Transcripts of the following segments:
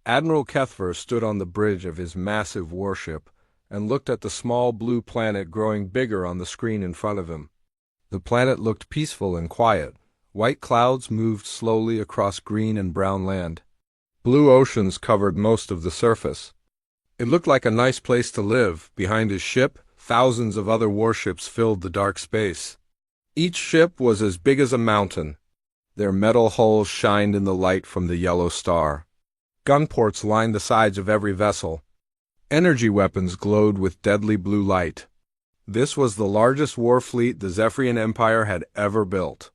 Admiral Kethver stood on the bridge of his massive warship and looked at the small blue planet growing bigger on the screen in front of him. The planet looked peaceful and quiet. White clouds moved slowly across green and brown land. Blue oceans covered most of the surface. It looked like a nice place to live. Behind his ship, thousands of other warships filled the dark space. Each ship was as big as a mountain. Their metal hulls shined in the light from the yellow star. Gunports lined the sides of every vessel. Energy weapons glowed with deadly blue light. This was the largest war fleet the Zephyrian Empire had ever built.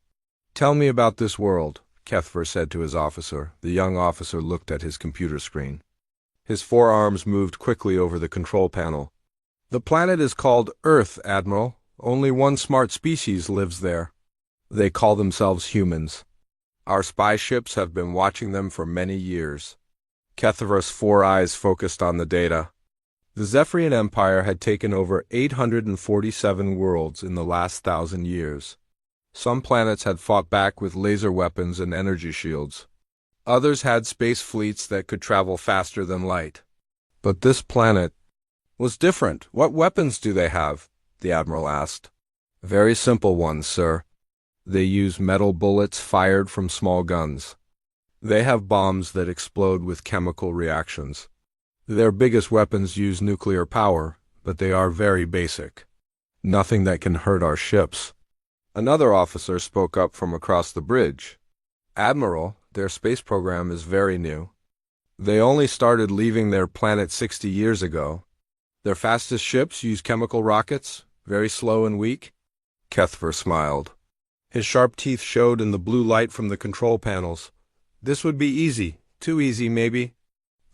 "Tell me about this world," Kethver said to his officer. The young officer looked at his computer screen. His forearms moved quickly over the control panel. "The planet is called Earth, Admiral. Only one smart species lives there. They call themselves humans. Our spy ships have been watching them for many years." Kethver's 4 eyes focused on the data. The Zephyrian Empire had taken over 847 worlds in the last 1,000 years. Some planets had fought back with laser weapons and energy shields. Others had space fleets that could travel faster than light. But this planet was different. "What weapons do they have?" the Admiral asked. "Very simple ones, sir. They use metal bullets fired from small guns. They have bombs that explode with chemical reactions. Their biggest weapons use nuclear power, but they are very basic. Nothing that can hurt our ships." Another officer spoke up from across the bridge. "Admiral, their space program is very new. They only started leaving their planet 60 years ago. Their fastest ships use chemical rockets, very slow and weak." Kethver smiled. His sharp teeth showed in the blue light from the control panels. "This would be easy. Too easy, maybe."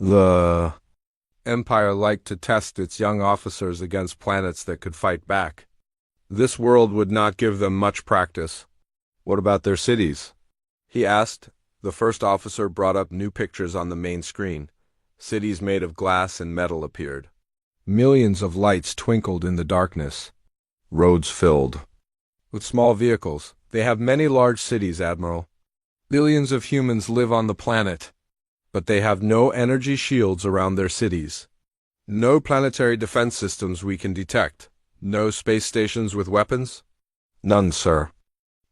The Empire liked to test its young officers against planets that could fight back. This world would not give them much practice. "What about their cities?" he asked. The first officer brought up new pictures on the main screen. Cities made of glass and metal appeared. Millions of lights twinkled in the darkness. Roads filled with small vehicles. "They have many large cities, Admiral. Billions of humans live on the planet, but they have no energy shields around their cities. No planetary defense systems we can detect. No space stations with weapons?" "None, sir.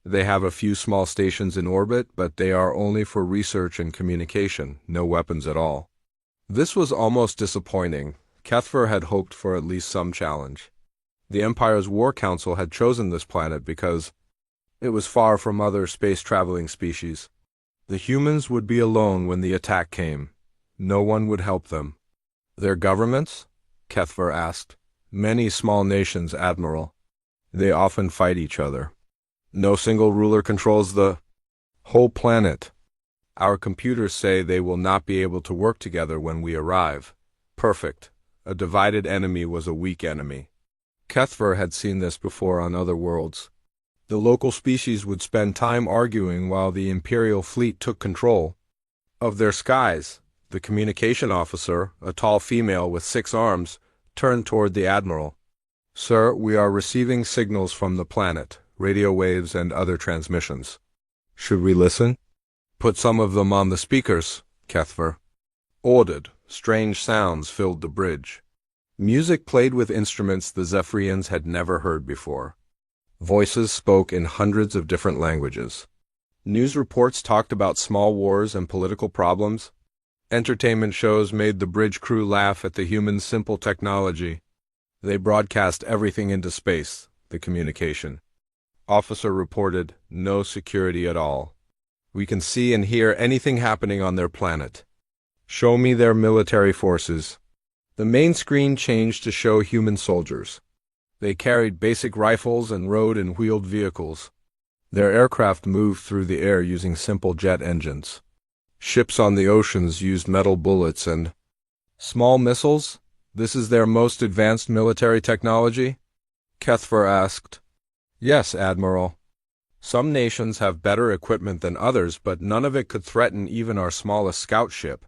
They have a few small stations in orbit, but they are only for research and communication. No weapons at all." This was almost disappointing. Kethver had hoped for at least some challenge. The Empire's War Council had chosen this planet because it was far from other space-traveling species. The humans would be alone when the attack came. No one would help them. "Their governments?" Kethver asked. "Many small nations, Admiral. They often fight each other. No single ruler controls the whole planet. Our computers say they will not be able to work together when we arrive." Perfect. A divided enemy was a weak enemy. Kethver had seen this before on other worlds. The local species would spend time arguing while the Imperial fleet took control of their skies. The communication officer, a tall female with 6 arms, turned toward the Admiral. "Sir, we are receiving signals from the planet, radio waves and other transmissions. Should we listen?" "Put some of them on the speakers," Kethver ordered. Strange sounds filled the bridge. Music played with instruments the Zephyrians had never heard before. Voices spoke in hundreds of different languages. News reports talked about small wars and political problems. Entertainment shows made the bridge crew laugh at the humans' simple technology. They broadcast everything into space, the communication officer reported. "No security at all. We can see and hear anything happening on their planet. Show me their military forces." The main screen changed to show human soldiers. They carried basic rifles and rode in wheeled vehicles. Their aircraft moved through the air using simple jet engines. Ships on the oceans used metal bullets and small missiles. "This is their most advanced military technology?" Kethver asked. "Yes, Admiral. Some nations have better equipment than others, but none of it could threaten even our smallest scout ship."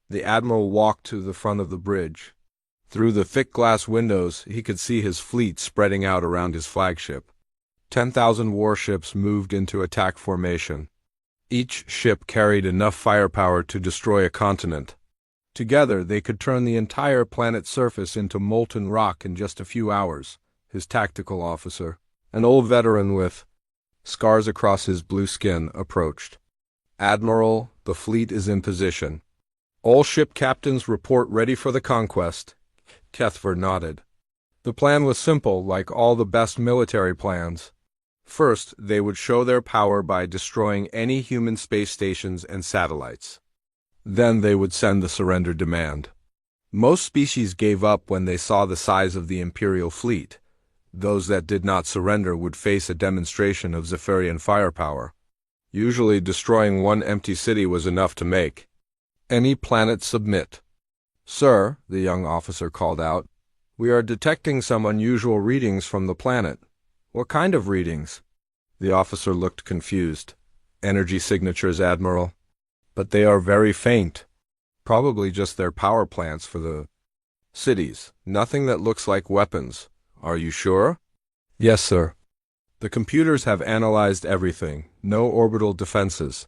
The Admiral walked to the front of the bridge. Through the thick glass windows, he could see his fleet spreading out around his flagship. 10,000 warships moved into attack formation. Each ship carried enough firepower to destroy a continent. Together, they could turn the entire planet's surface into molten rock in just a few hours. His tactical officer, an old veteran with scars across his blue skin, approached. "Admiral, the fleet is in position. All ship captains report ready for the conquest." Kethver nodded. The plan was simple, like all the best military plans. First, they would show their power by destroying any human space stations and satellites. Then they would send the surrender demand. Most species gave up when they saw the size of the Imperial fleet. Those that did not surrender would face a demonstration of Zephyrian firepower. Usually destroying one empty city was enough to make any planet submit. "Sir," the young officer called out, "we are detecting some unusual readings from the planet." "What kind of readings?" The officer looked confused. "Energy signatures, Admiral. But they are very faint. Probably just their power plants for the cities. Nothing that looks like weapons. Are you sure?" "Yes, sir. The computers have analyzed everything. No orbital defenses.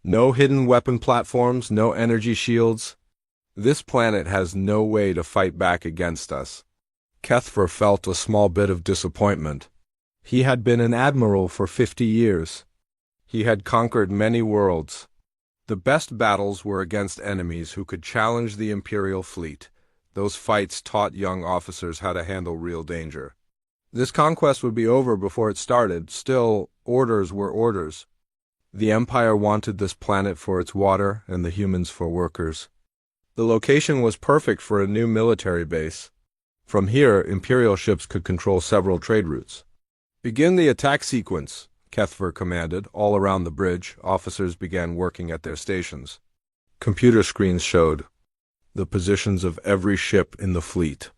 No hidden weapon platforms, no energy shields. This planet has no way to fight back against us." Kethver felt a small bit of disappointment. He had been an admiral for 50 years. He had conquered many worlds. The best battles were against enemies who could challenge the Imperial fleet. Those fights taught young officers how to handle real danger. This conquest would be over before it started. Still, orders were orders. The Empire wanted this planet for its water and the humans for workers. The location was perfect for a new military base. From here, Imperial ships could control several trade routes. "Begin the attack sequence," Kethver commanded. All around the bridge, officers began working at their stations. Computer screens showed the positions of every ship in the fleet.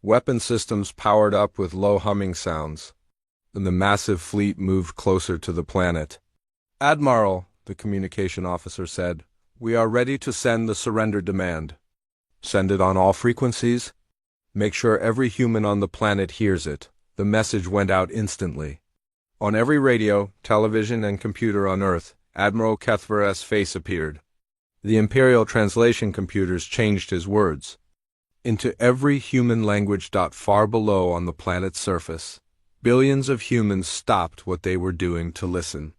Weapon systems powered up with low humming sounds, and the massive fleet moved closer to the planet. "Admiral," the communication officer said, "we are ready to send the surrender demand." "Send it on all frequencies? Make sure every human on the planet hears it." The message went out instantly. On every radio, television, and computer on Earth, Admiral Kethver's face appeared. The Imperial translation computers changed his words into every human language. Far below on the planet's surface, billions of humans stopped what they were doing to listen.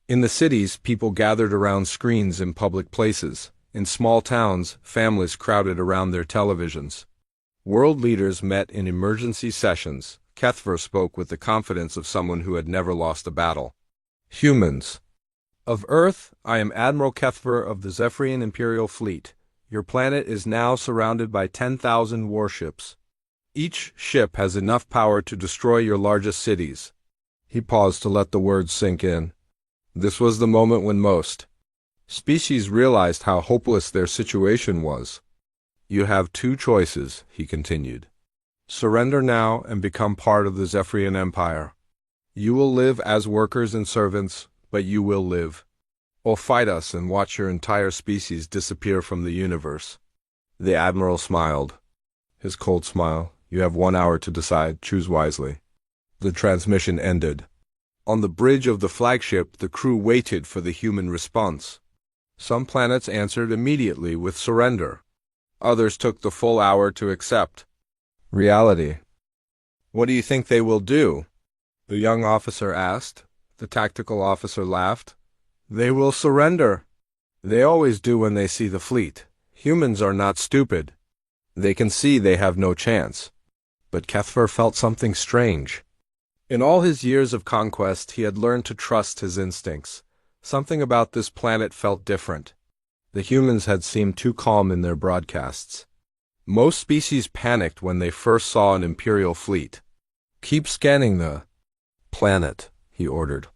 In the cities, people gathered around screens in public places. In small towns, families crowded around their televisions. World leaders met in emergency sessions. Kethver spoke with the confidence of someone who had never lost a battle. "Humans of Earth, I am Admiral Kethver of the Zephyrian Imperial Fleet. Your planet is now surrounded by 10,000 warships. Each ship has enough power to destroy your largest cities." He paused to let the words sink in. This was the moment when most species realized how hopeless their situation was. "You have two choices," he continued. "Surrender now and become part of the Zephyrian Empire. You will live as workers and servants, but you will live. Or fight us and watch your entire species disappear from the universe." The Admiral smiled. His cold smile. "You have 1 hour to decide. Choose wisely." The transmission ended. On the bridge of the flagship, the crew waited for the human response. Some planets answered immediately with surrender. Others took the full hour to accept reality. "What do you think they will do?" the young officer asked. The tactical officer laughed. "They will surrender. They always do when they see the fleet. Humans are not stupid. They can see they have no chance." But Kethver felt something strange. In all his years of conquest, he had learned to trust his instincts. Something about this planet felt different. The humans had seemed too calm in their broadcasts. Most species panicked when they first saw an Imperial fleet. "Keep scanning the planet," he ordered.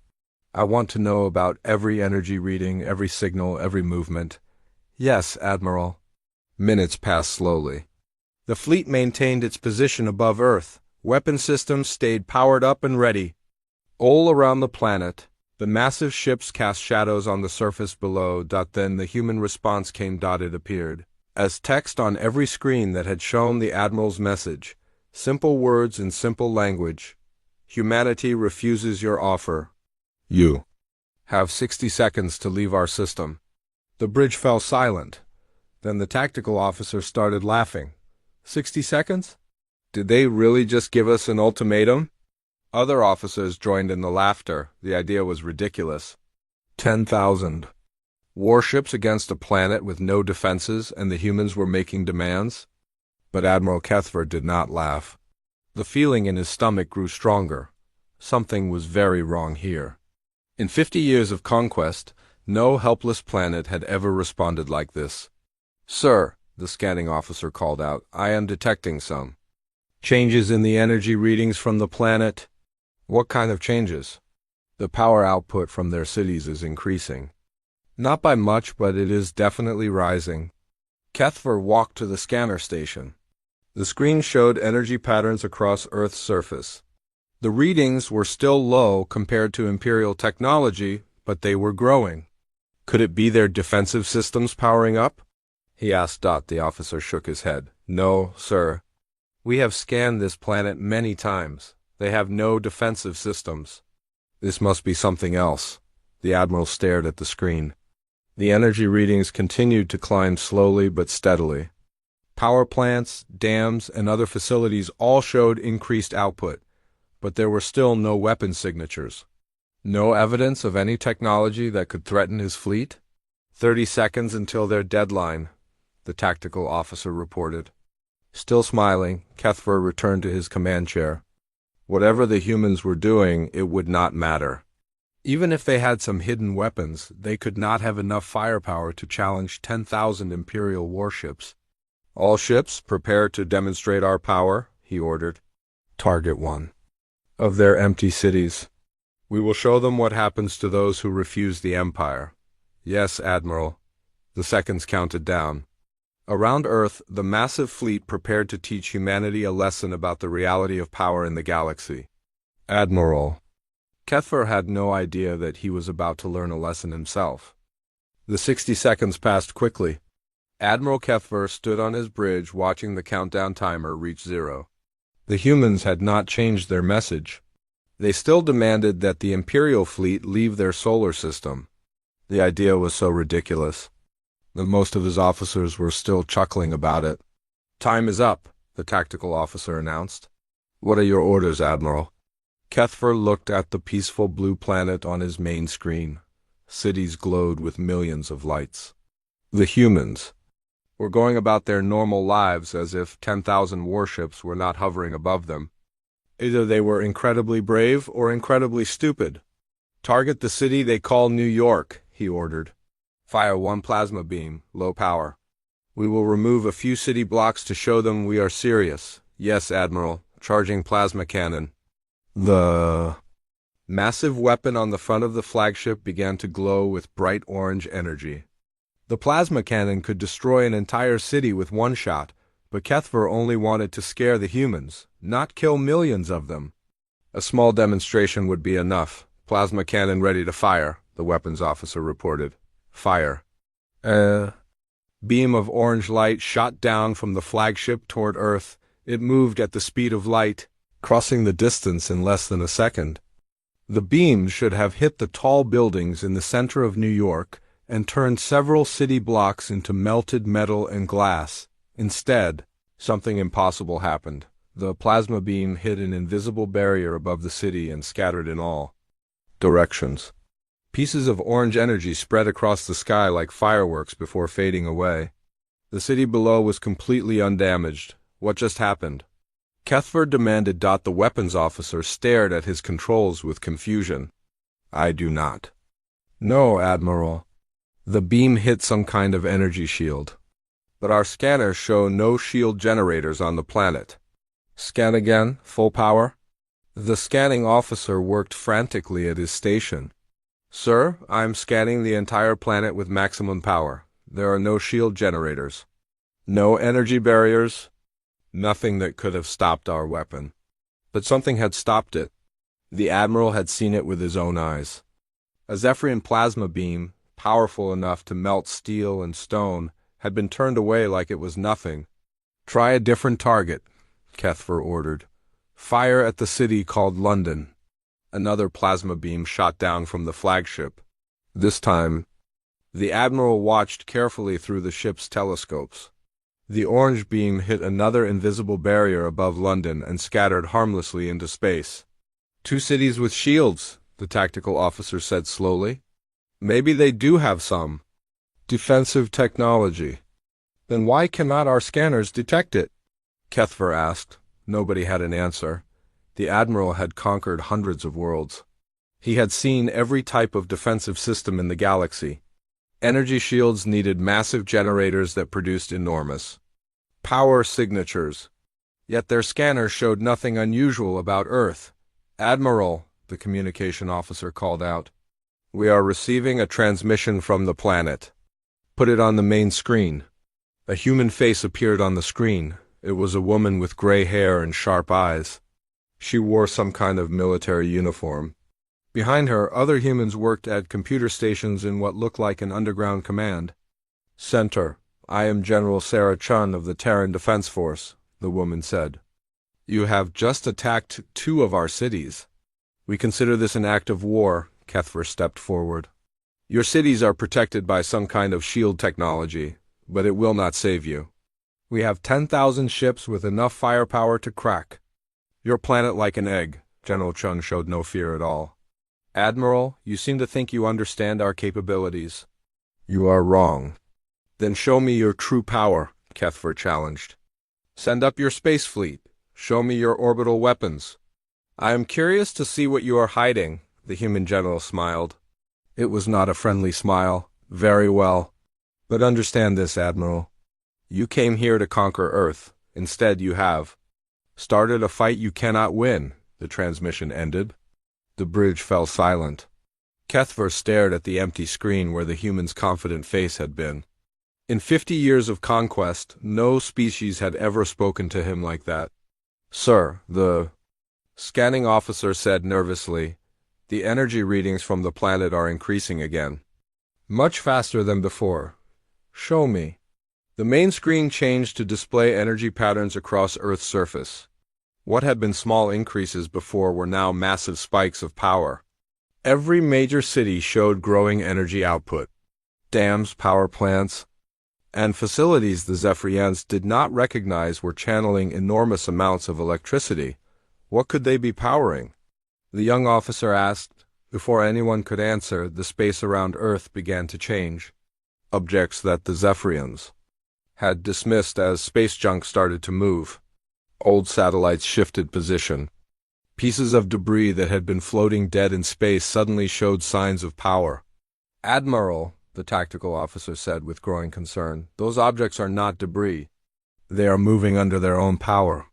"I want to know about every energy reading, every signal, every movement." "Yes, Admiral." Minutes passed slowly. The fleet maintained its position above Earth. Weapon systems stayed powered up and ready. All around the planet, the massive ships cast shadows on the surface below. Then the human response came. It appeared as text on every screen that had shown the Admiral's message. Simple words in simple language. "Humanity refuses your offer. You have 60 seconds to leave our system." The bridge fell silent. Then the tactical officer started laughing. 60 seconds? Did they really just give us an ultimatum? Other officers joined in the laughter. The idea was ridiculous. 10,000 warships against a planet with no defenses, and the humans were making demands? But Admiral Kethver did not laugh. The feeling in his stomach grew stronger. Something was very wrong here. In 50 years of conquest, no helpless planet had ever responded like this. "Sir," the scanning officer called out, "I am detecting some changes in the energy readings from the planet." "What kind of changes?" "The power output from their cities is increasing." "Not by much, but it is definitely rising." Kethver walked to the scanner station. The screen showed energy patterns across Earth's surface. The readings were still low compared to Imperial technology, but they were growing. Could it be their defensive systems powering up? He asked. The officer shook his head. "No, sir. We have scanned this planet many times. They have no defensive systems." "This must be something else." The Admiral stared at the screen. The energy readings continued to climb slowly but steadily. Power plants, dams, and other facilities all showed increased output, but there were still no weapon signatures. No evidence of any technology that could threaten his fleet? 30 seconds until their deadline, the tactical officer reported. Still smiling, Kethver returned to his command chair. Whatever the humans were doing, it would not matter. Even if they had some hidden weapons, they could not have enough firepower to challenge 10,000 Imperial warships. "All ships, prepare to demonstrate our power," he ordered. "Target one of their empty cities. We will show them what happens to those who refuse the Empire." "Yes, Admiral." The seconds counted down. Around Earth, the massive fleet prepared to teach humanity a lesson about the reality of power in the galaxy. "Admiral." Kethver had no idea that he was about to learn a lesson himself. The 60 seconds passed quickly. Admiral Kethver stood on his bridge watching the countdown timer reach 0. The humans had not changed their message. They still demanded that the Imperial fleet leave their solar system. The idea was so ridiculous that most of his officers were still chuckling about it. "Time is up," the tactical officer announced. "What are your orders, Admiral?" Kethver looked at the peaceful blue planet on his main screen. Cities glowed with millions of lights. The humans were going about their normal lives as if 10,000 warships were not hovering above them. Either they were incredibly brave or incredibly stupid. "Target the city they call New York," he ordered. "Fire one plasma beam, low power. We will remove a few city blocks to show them we are serious." "Yes, Admiral. Charging plasma cannon." The massive weapon on the front of the flagship began to glow with bright orange energy. The plasma cannon could destroy an entire city with one shot, but Kethver only wanted to scare the humans, not kill millions of them. "A small demonstration would be enough. Plasma cannon ready to fire," the weapons officer reported. "Fire." A beam of orange light shot down from the flagship toward Earth. It moved at the speed of light, crossing the distance in less than a second. The beam should have hit the tall buildings in the center of New York and turned several city blocks into melted metal and glass. Instead, something impossible happened. The plasma beam hit an invisible barrier above the city and scattered in all directions. Pieces of orange energy spread across the sky like fireworks before fading away. The city below was completely undamaged. What just happened? Kethver demanded. The weapons officer stared at his controls with confusion. "I do not." "No, Admiral. The beam hit some kind of energy shield. But our scanners show no shield generators on the planet." "Scan again, full power." The scanning officer worked frantically at his station. "Sir, I'm scanning the entire planet with maximum power. There are no shield generators. No energy barriers. Nothing that could have stopped our weapon." But something had stopped it. The Admiral had seen it with his own eyes. A Zephyrian plasma beam, powerful enough to melt steel and stone, had been turned away like it was nothing. "Try a different target," Kethver ordered. "Fire at the city called London." Another plasma beam shot down from the flagship. This time, The admiral watched carefully through the ship's telescopes. The orange beam hit another invisible barrier above London and scattered harmlessly into space. "Two cities with shields," the tactical officer said slowly. "Maybe they do have some defensive technology. Then why cannot our scanners detect it?" Kethver asked. Nobody had an answer. The admiral had conquered hundreds of worlds. He had seen every type of defensive system in the galaxy. Energy shields needed massive generators that produced enormous power signatures. Yet their scanners showed nothing unusual about Earth. "Admiral," the communication officer called out, "we are receiving a transmission from the planet. Put it on the main screen." A human face appeared on the screen. It was a woman with gray hair and sharp eyes. She wore some kind of military uniform. Behind her, other humans worked at computer stations in what looked like an underground command center. "I am General Sarah Chun of the Terran Defense Force," the woman said. "You have just attacked 2 of our cities. We consider this an act of war." Kethver stepped forward. "Your cities are protected by some kind of shield technology, but it will not save you. We have 10,000 ships with enough firepower to crack your planet like an egg." General Chun showed no fear at all. "Admiral, you seem to think you understand our capabilities. You are wrong." "Then show me your true power," Kethver challenged. "Send up your space fleet. Show me your orbital weapons." "I am curious to see what you are hiding," the human general smiled. It was not a friendly smile. "Very well. But understand this, Admiral. You came here to conquer Earth. Instead, you have started a fight you cannot win." The transmission ended. The bridge fell silent. Kethver stared at the empty screen where the human's confident face had been. In 50 years of conquest, no species had ever spoken to him like that. "Sir," the scanning officer said nervously, "the energy readings from the planet are increasing again. Much faster than before. Show me." The main screen changed to display energy patterns across Earth's surface. What had been small increases before were now massive spikes of power. Every major city showed growing energy output. Dams, power plants, and facilities the Zephyrians did not recognize were channeling enormous amounts of electricity. What could they be powering? The young officer asked. Before anyone could answer, the space around Earth began to change. Objects that the Zephyrians had dismissed as space junk started to move. Old satellites shifted position. Pieces of debris that had been floating dead in space suddenly showed signs of power. "Admiral," the tactical officer said with growing concern, "those objects are not debris. They are moving under their own power."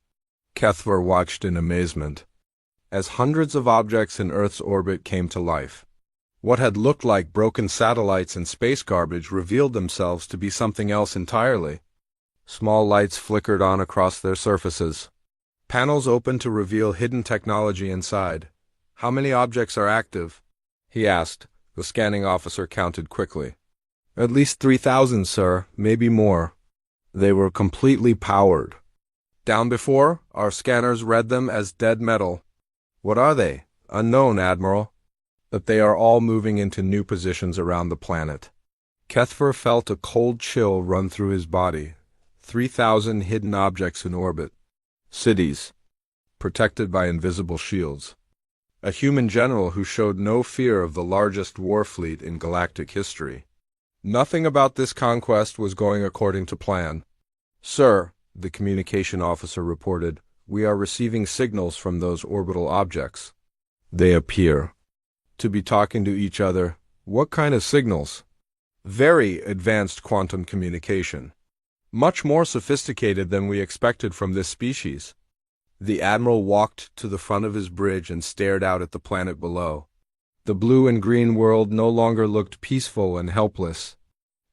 Kethver watched in amazement as hundreds of objects in Earth's orbit came to life. What had looked like broken satellites and space garbage revealed themselves to be something else entirely. Small lights flickered on across their surfaces. Panels opened to reveal hidden technology inside. "How many objects are active?" he asked. The scanning officer counted quickly. "At least 3,000, sir, maybe more. They were completely powered. Down before, our scanners read them as dead metal." "What are they?" "Unknown, Admiral. But they are all moving into new positions around the planet." Kethver felt a cold chill run through his body. 3,000 hidden objects in orbit. Cities, protected by invisible shields. A human general who showed no fear of the largest war fleet in galactic history. Nothing about this conquest was going according to plan. "Sir," the communication officer reported, "we are receiving signals from those orbital objects. They appear to be talking to each other." "What kind of signals?" "Very advanced quantum communication. Much more sophisticated than we expected from this species." The admiral walked to the front of his bridge and stared out at the planet below. The blue and green world no longer looked peaceful and helpless.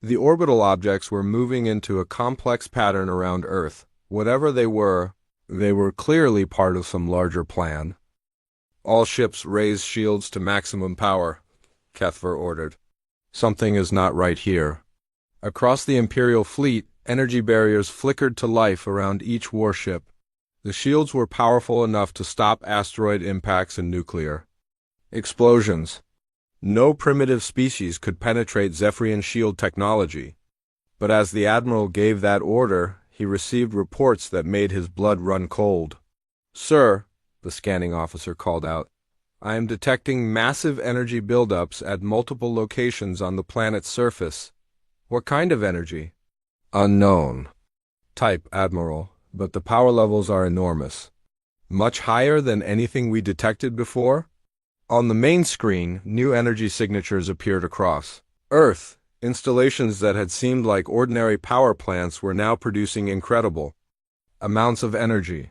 The orbital objects were moving into a complex pattern around Earth. Whatever they were clearly part of some larger plan. "All ships raise shields to maximum power," Kethver ordered. "Something is not right here." Across the Imperial fleet, energy barriers flickered to life around each warship. The shields were powerful enough to stop asteroid impacts and nuclear explosions. No primitive species could penetrate Zephyrian shield technology. But as the Admiral gave that order, he received reports that made his blood run cold. "Sir," the scanning officer called out, "I am detecting massive energy buildups at multiple locations on the planet's surface." "What kind of energy?" "Unknown type, Admiral, but the power levels are enormous. Much higher than anything we detected before." On the main screen, new energy signatures appeared across Earth. Installations that had seemed like ordinary power plants were now producing incredible amounts of energy.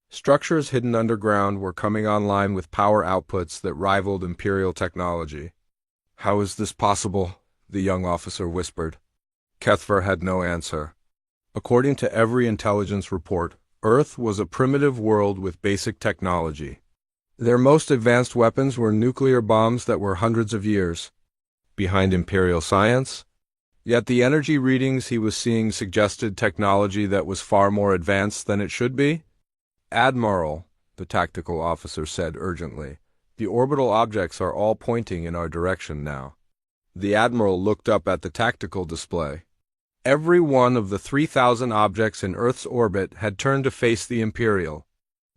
Structures hidden underground were coming online with power outputs that rivaled Imperial technology. "How is this possible?" the young officer whispered. Kethver had no answer. According to every intelligence report, Earth was a primitive world with basic technology. Their most advanced weapons were nuclear bombs that were hundreds of years behind Imperial science. Yet the energy readings he was seeing suggested technology that was far more advanced than it should be. "Admiral," the tactical officer said urgently, "the orbital objects are all pointing in our direction now." The Admiral looked up at the tactical display. Every one of the 3,000 objects in Earth's orbit had turned to face the Imperial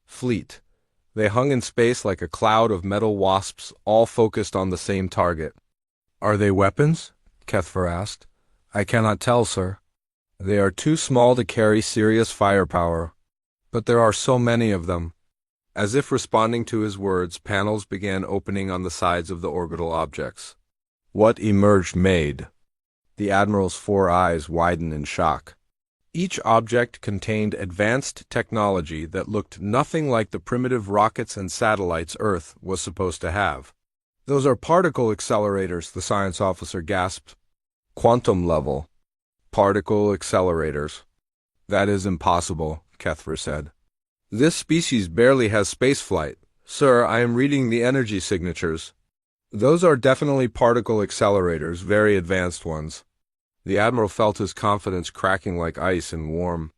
fleet. They hung in space like a cloud of metal wasps, all focused on the same target. "Are they weapons?" Kethver asked. "I cannot tell, sir. They are too small to carry serious firepower. But there are so many of them." As if responding to his words, panels began opening on the sides of the orbital objects. What emerged made the Admiral's 4 eyes widen in shock. Each object contained advanced technology that looked nothing like the primitive rockets and satellites Earth was supposed to have. "Those are particle accelerators," the science officer gasped. "Quantum level particle accelerators. That is impossible," Kethver said. "This species barely has spaceflight. Sir, I am reading the energy signatures. Those are definitely particle accelerators, very advanced ones." The Admiral felt his confidence cracking like ice in warm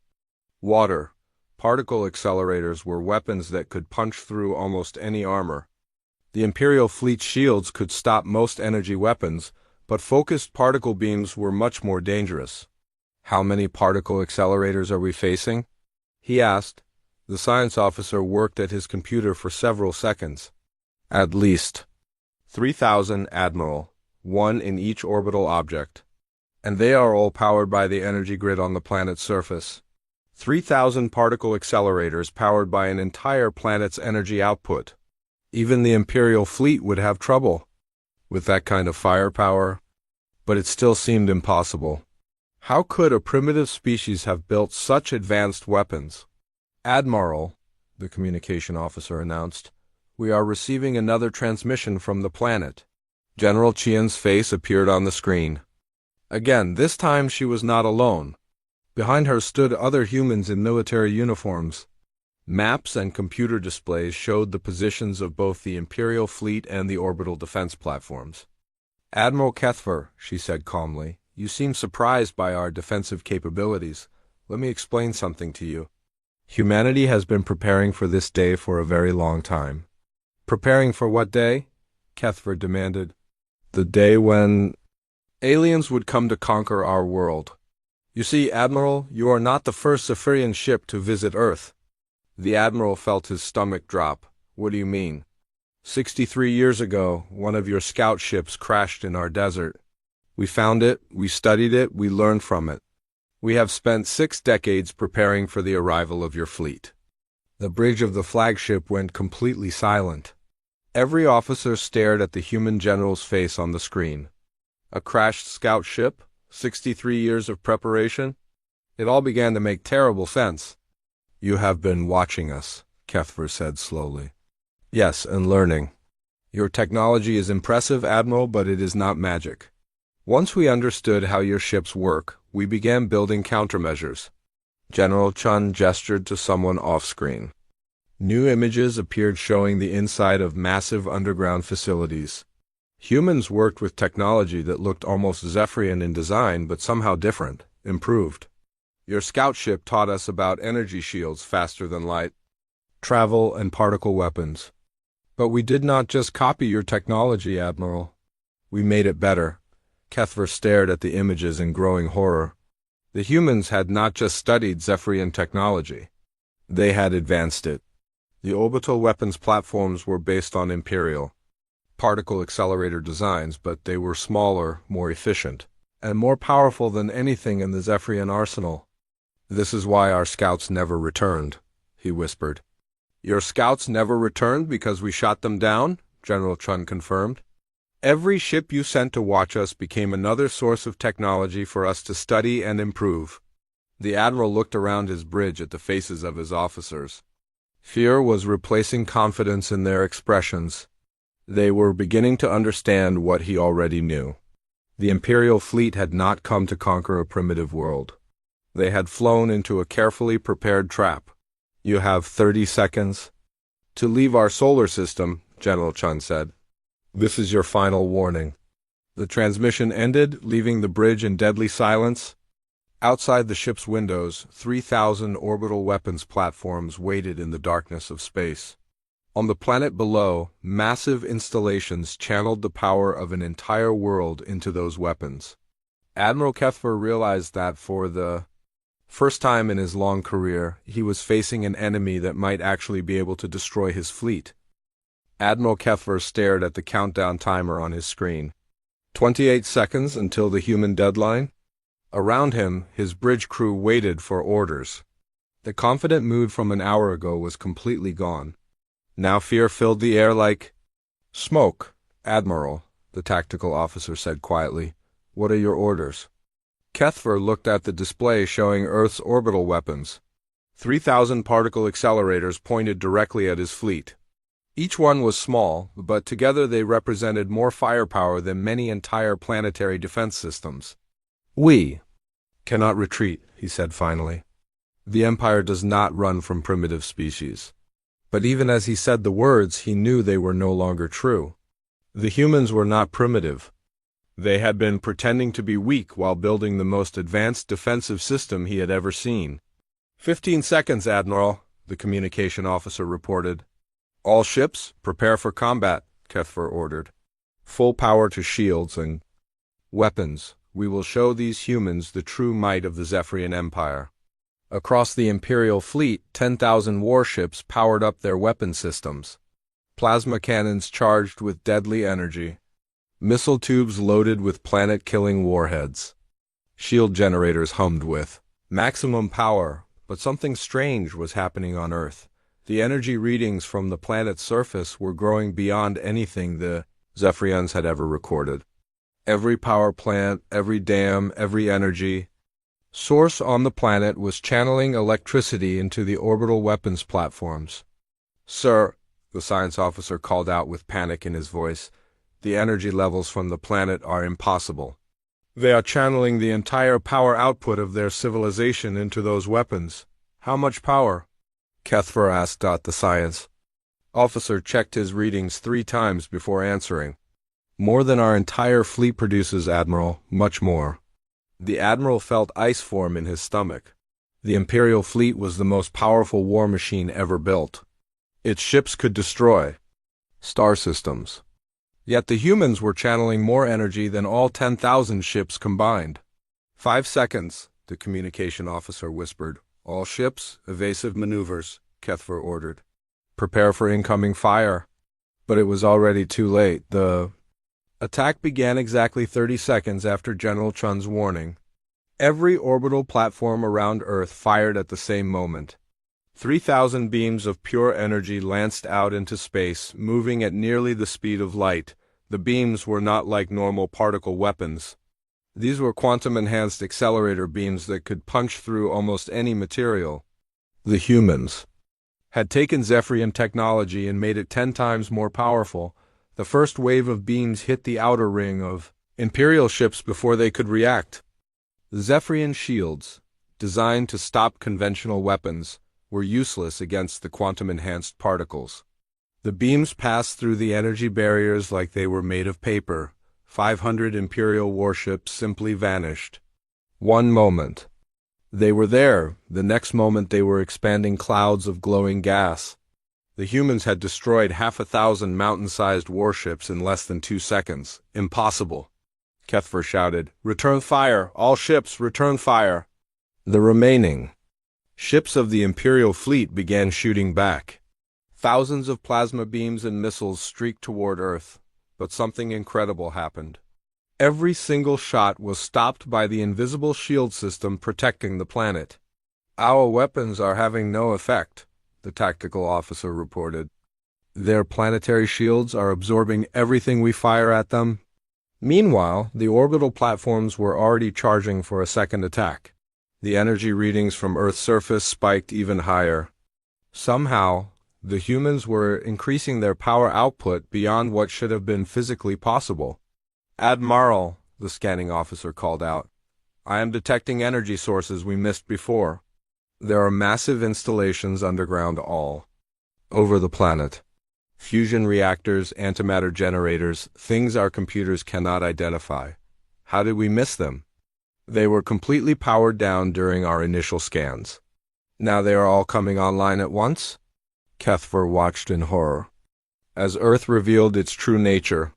water. Particle accelerators were weapons that could punch through almost any armor. The Imperial fleet's shields could stop most energy weapons, but focused particle beams were much more dangerous. "How many particle accelerators are we facing?" he asked. The science officer worked at his computer for several seconds. "At least 3,000, Admiral, 1 in each orbital object. And they are all powered by the energy grid on the planet's surface. 3,000 particle accelerators powered by an entire planet's energy output. Even the Imperial fleet would have trouble with that kind of firepower, but it still seemed impossible. How could a primitive species have built such advanced weapons? "Admiral," the communication officer announced, "we are receiving another transmission from the planet." General Qian's face appeared on the screen. Again, this time she was not alone. Behind her stood other humans in military uniforms. Maps and computer displays showed the positions of both the Imperial fleet and the orbital defense platforms. "Admiral Kethver," she said calmly, "you seem surprised by our defensive capabilities. Let me explain something to you. Humanity has been preparing for this day for a very long time." "Preparing for what day?" Kethver demanded. "The day when aliens would come to conquer our world. You see, Admiral, you are not the first Zephyrian ship to visit Earth." The Admiral felt his stomach drop. "What do you mean?" 63 years ago, one of your scout ships crashed in our desert. We found it, we studied it, we learned from it. We have spent 6 decades preparing for the arrival of your fleet." The bridge of the flagship went completely silent. Every officer stared at the human general's face on the screen. A crashed scout ship? 63 years of preparation? It all began to make terrible sense. "You have been watching us," Kethver said slowly. "Yes, and learning. Your technology is impressive, Admiral, but it is not magic. Once we understood how your ships work, we began building countermeasures." General Chun gestured to someone off-screen. New images appeared showing the inside of massive underground facilities. Humans worked with technology that looked almost Zephyrian in design, but somehow different, improved. Your scout ship taught us about energy shields faster than light, travel, and particle weapons. But we did not just copy your technology, Admiral. We made it better. Kethver stared at the images in growing horror. The humans had not just studied Zephyrian technology. They had advanced it. The orbital weapons platforms were based on Imperial particle accelerator designs, but they were smaller, more efficient, and more powerful than anything in the Zephyrian arsenal. "This is why our scouts never returned," he whispered. "Your scouts never returned because we shot them down?" General Chun confirmed. "Every ship you sent to watch us became another source of technology for us to study and improve." The admiral looked around his bridge at the faces of his officers. Fear was replacing confidence in their expressions. They were beginning to understand what he already knew. The Imperial fleet had not come to conquer a primitive world. They had flown into a carefully prepared trap. "You have 30 seconds to leave our solar system," General Chun said. "This is your final warning." The transmission ended, leaving the bridge in deadly silence. Outside the ship's windows, 3,000 orbital weapons platforms waited in the darkness of space. On the planet below, massive installations channeled the power of an entire world into those weapons. Admiral Kethver realized that for the first time in his long career, he was facing an enemy that might actually be able to destroy his fleet. Admiral Kethver stared at the countdown timer on his screen. 28 seconds until the human deadline. Around him, his bridge crew waited for orders. The confident mood from an hour ago was completely gone. Now fear filled the air like smoke. "Admiral," the tactical officer said quietly, "what are your orders?" Kethver looked at the display showing Earth's orbital weapons. 3,000 particle accelerators pointed directly at his fleet. Each one was small, but together they represented more firepower than many entire planetary defense systems. "We cannot retreat," he said finally. "The Empire does not run from primitive species." But even as he said the words, he knew they were no longer true. The humans were not primitive. They had been pretending to be weak while building the most advanced defensive system he had ever seen. 15 seconds, Admiral," the communication officer reported. "All ships, prepare for combat," Kethver ordered. "Full power to shields and weapons. We will show these humans the true might of the Zephyrian Empire." Across the Imperial fleet, 10,000 warships powered up their weapon systems. Plasma cannons charged with deadly energy. Missile tubes loaded with planet-killing warheads. Shield generators hummed with maximum power, but something strange was happening on Earth. The energy readings from the planet's surface were growing beyond anything the Zephyrians had ever recorded. Every power plant, every dam, every energy source on the planet was channeling electricity into the orbital weapons platforms. "Sir," the science officer called out with panic in his voice, "the energy levels from the planet are impossible. They are channeling the entire power output of their civilization into those weapons." "How much power?" Kethver asked. The science officer checked his readings 3 times before answering. "More than our entire fleet produces, Admiral, much more." The Admiral felt ice form in his stomach. The Imperial fleet was the most powerful war machine ever built. Its ships could destroy star systems. Yet the humans were channeling more energy than all 10,000 ships combined. 5 seconds, the communication officer whispered. "All ships, evasive maneuvers," Kethver ordered. "Prepare for incoming fire." But it was already too late. The attack began exactly 30 seconds after General Chun's warning. Every orbital platform around Earth fired at the same moment. 3,000 beams of pure energy lanced out into space, moving at nearly the speed of light. The beams were not like normal particle weapons. These were quantum-enhanced accelerator beams that could punch through almost any material. The humans had taken Zephyrian technology and made it 10 times more powerful. The first wave of beams hit the outer ring of Imperial ships before they could react. The Zephyrian shields, designed to stop conventional weapons, were useless against the quantum-enhanced particles. The beams passed through the energy barriers like they were made of paper. 500 Imperial warships simply vanished. One moment they were there, the next moment they were expanding clouds of glowing gas. The humans had destroyed 1,000 mountain-sized warships in less than 2 seconds. Impossible. Kethver shouted, "Return fire! All ships, return fire!" The remaining ships of the Imperial fleet began shooting back. Thousands of plasma beams and missiles streaked toward Earth, but something incredible happened. Every single shot was stopped by the invisible shield system protecting the planet. "Our weapons are having no effect," the tactical officer reported. "Their planetary shields are absorbing everything we fire at them." Meanwhile, the orbital platforms were already charging for a second attack. The energy readings from Earth's surface spiked even higher. Somehow, the humans were increasing their power output beyond what should have been physically possible. "Admiral," the scanning officer called out, "I am detecting energy sources we missed before. There are massive installations underground all over the planet. Fusion reactors, antimatter generators, things our computers cannot identify. How did we miss them? They were completely powered down during our initial scans. Now they are all coming online at once?" Kethver watched in horror. As Earth revealed its true nature,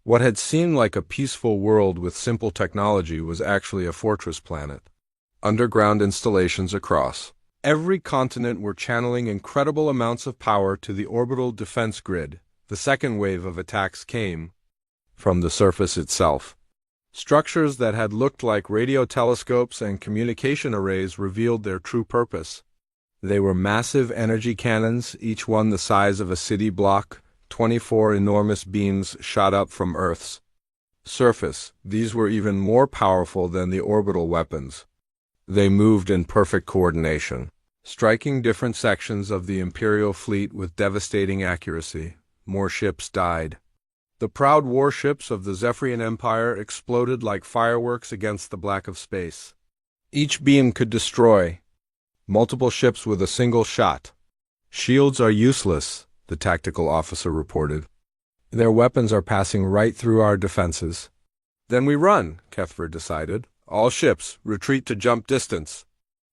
what had seemed like a peaceful world with simple technology was actually a fortress planet. Underground installations across every continent were channeling incredible amounts of power to the orbital defense grid. The second wave of attacks came from the surface itself. Structures that had looked like radio telescopes and communication arrays revealed their true purpose. They were massive energy cannons, each one the size of a city block. 24 enormous beams shot up from Earth's surface. These were even more powerful than the orbital weapons. They moved in perfect coordination, striking different sections of the Imperial fleet with devastating accuracy. More ships died. The proud warships of the Zephyrian Empire exploded like fireworks against the black of space. Each beam could destroy multiple ships with a single shot. "Shields are useless," the tactical officer reported. "Their weapons are passing right through our defenses." "Then we run," Kethver decided. "All ships, retreat to jump distance.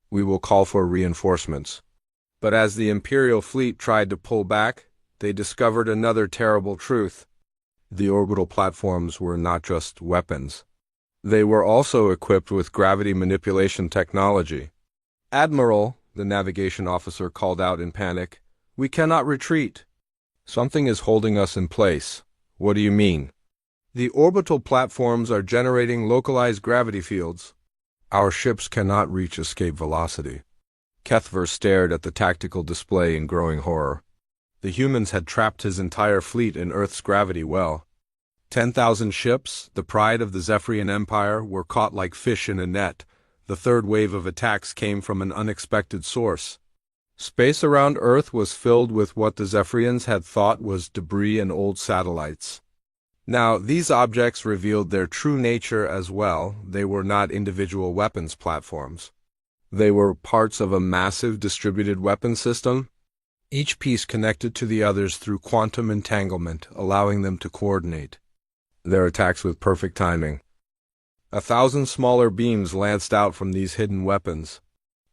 We will call for reinforcements." But as the Imperial fleet tried to pull back, they discovered another terrible truth. The orbital platforms were not just weapons. They were also equipped with gravity manipulation technology. "Admiral," the navigation officer called out in panic, "we cannot retreat. Something is holding us in place." "What do you mean?" "The orbital platforms are generating localized gravity fields. Our ships cannot reach escape velocity." Kethver stared at the tactical display in growing horror. The humans had trapped his entire fleet in Earth's gravity well. 10,000 ships, the pride of the Zephyrian Empire, were caught like fish in a net. The third wave of attacks came from an unexpected source. Space around Earth was filled with what the Zephyrians had thought was debris and old satellites. Now, these objects revealed their true nature as well. They were not individual weapons platforms. They were parts of a massive distributed weapons system, each piece connected to the others through quantum entanglement, allowing them to coordinate their attacks with perfect timing. 1,000 smaller beams lanced out from these hidden weapons.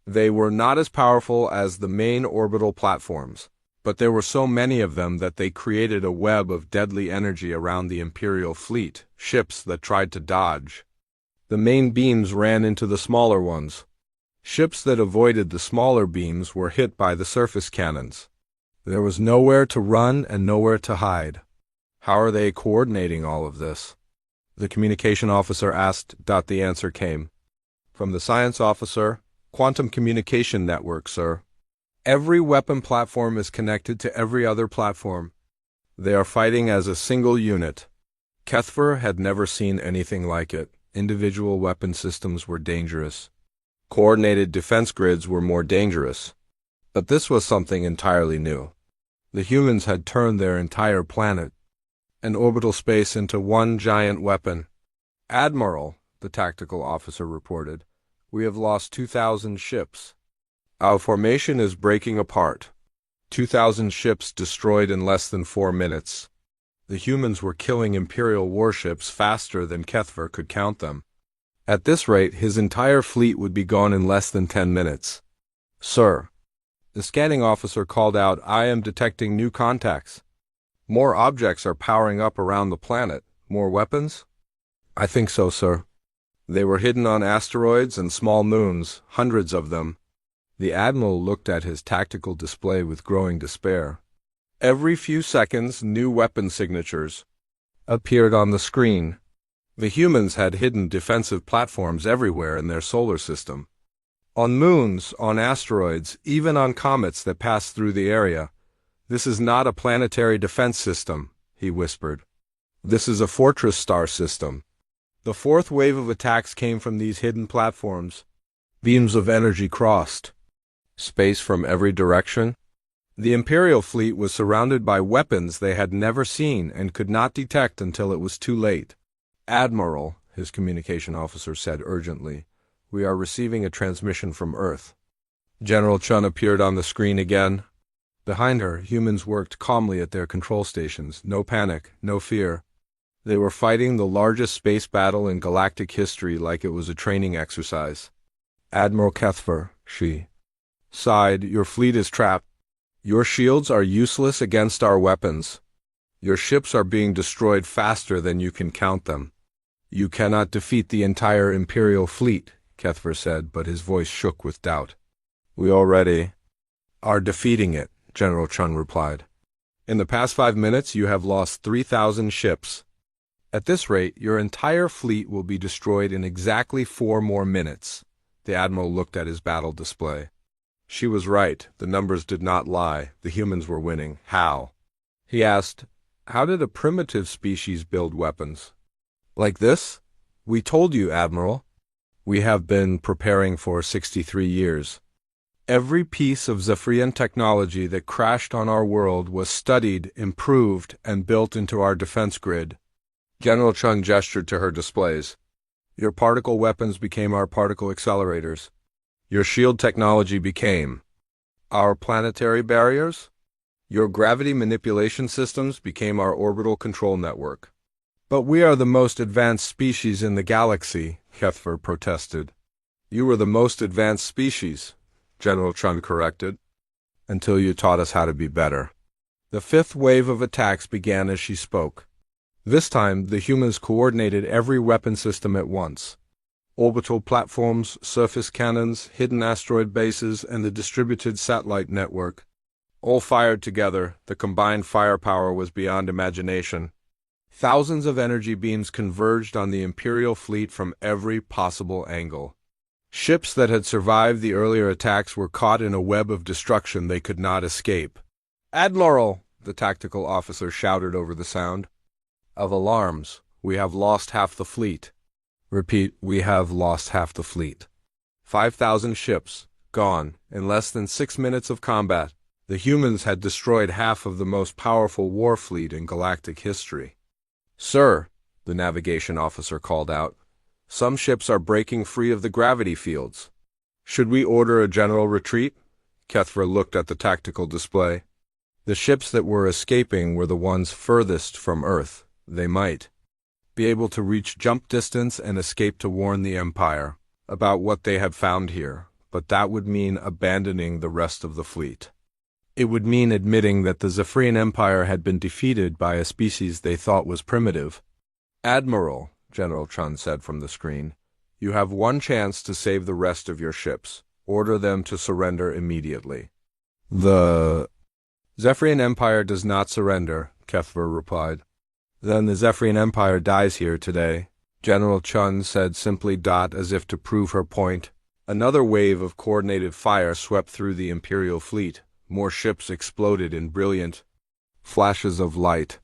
They were not as powerful as the main orbital platforms, but there were so many of them that they created a web of deadly energy around the Imperial fleet, ships that tried to dodge. The main beams ran into the smaller ones. Ships that avoided the smaller beams were hit by the surface cannons. There was nowhere to run and nowhere to hide. "How are they coordinating all of this?" the communication officer asked. The answer came from the science officer. "Quantum communication network, sir. Every weapon platform is connected to every other platform. They are fighting as a single unit." Kethver had never seen anything like it. Individual weapon systems were dangerous. Coordinated defense grids were more dangerous. But this was something entirely new. The humans had turned their entire planet and orbital space into one giant weapon. "Admiral," the tactical officer reported, "we have lost 2,000 ships. Our formation is breaking apart. 2,000 ships destroyed in less than 4 minutes. The humans were killing Imperial warships faster than Kethver could count them. At this rate, his entire fleet would be gone in less than 10 minutes. "Sir," The scanning officer called out, "I am detecting new contacts. More objects are powering up around the planet. More weapons?" "I think so, sir. They were hidden on asteroids and small moons, hundreds of them." The Admiral looked at his tactical display with growing despair. Every few seconds, new weapon signatures appeared on the screen. The humans had hidden defensive platforms everywhere in their solar system. On moons, on asteroids, even on comets that pass through the area. "This is not a planetary defense system," he whispered. "This is a fortress star system." The fourth wave of attacks came from these hidden platforms. Beams of energy crossed space from every direction. The Imperial fleet was surrounded by weapons they had never seen and could not detect until it was too late. "Admiral," his communication officer said urgently, "we are receiving a transmission from Earth." General Chun appeared on the screen again. Behind her, humans worked calmly at their control stations. No panic, no fear. They were fighting the largest space battle in galactic history like it was a training exercise. "Admiral Kethver," she sighed, "your fleet is trapped. Your shields are useless against our weapons. Your ships are being destroyed faster than you can count them." "You cannot defeat the entire Imperial fleet," Kethver said, but his voice shook with doubt. "We already are defeating it," General Chun replied. "In the past 5 minutes, you have lost 3,000 ships. At this rate, your entire fleet will be destroyed in exactly 4 more minutes." The Admiral looked at his battle display. She was right. The numbers did not lie. The humans were winning. How? He asked, "How did a primitive species build weapons?" "Like this?" "We told you, Admiral. We have been preparing for 63 years. Every piece of Zephyrian technology that crashed on our world was studied, improved, and built into our defense grid." General Chun gestured to her displays. "Your particle weapons became our particle accelerators. Your shield technology became our planetary barriers. Your gravity manipulation systems became our orbital control network." "But we are the most advanced species in the galaxy," Kethver protested. "You were the most advanced species," General Chun corrected, "until you taught us how to be better." The fifth wave of attacks began as she spoke. This time, the humans coordinated every weapon system at once. Orbital platforms, surface cannons, hidden asteroid bases, and the distributed satellite network. All fired together, the combined firepower was beyond imagination. Thousands of energy beams converged on the Imperial fleet from every possible angle. Ships that had survived the earlier attacks were caught in a web of destruction they could not escape. "Admiral!" the tactical officer shouted over the sound of alarms. "We have lost half the fleet." "Repeat, we have lost half the fleet." 5,000 ships, gone, in less than 6 minutes of combat. The humans had destroyed half of the most powerful war fleet in galactic history. "Sir," the navigation officer called out, "some ships are breaking free of the gravity fields. Should we order a general retreat?" Kethver looked at the tactical display. The ships that were escaping were the ones furthest from Earth. They might be able to reach jump distance and escape to warn the Empire about what they had found here, but that would mean abandoning the rest of the fleet. It would mean admitting that the Zephyrian Empire had been defeated by a species they thought was primitive. "Admiral," General Chun said from the screen, "you have one chance to save the rest of your ships. Order them to surrender immediately." "The Zephyrian Empire does not surrender," Kethver replied. "Then the Zephyrian Empire dies here today," General Chun said simply, as if to prove her point. Another wave of coordinated fire swept through the Imperial fleet. More ships exploded in brilliant flashes of light.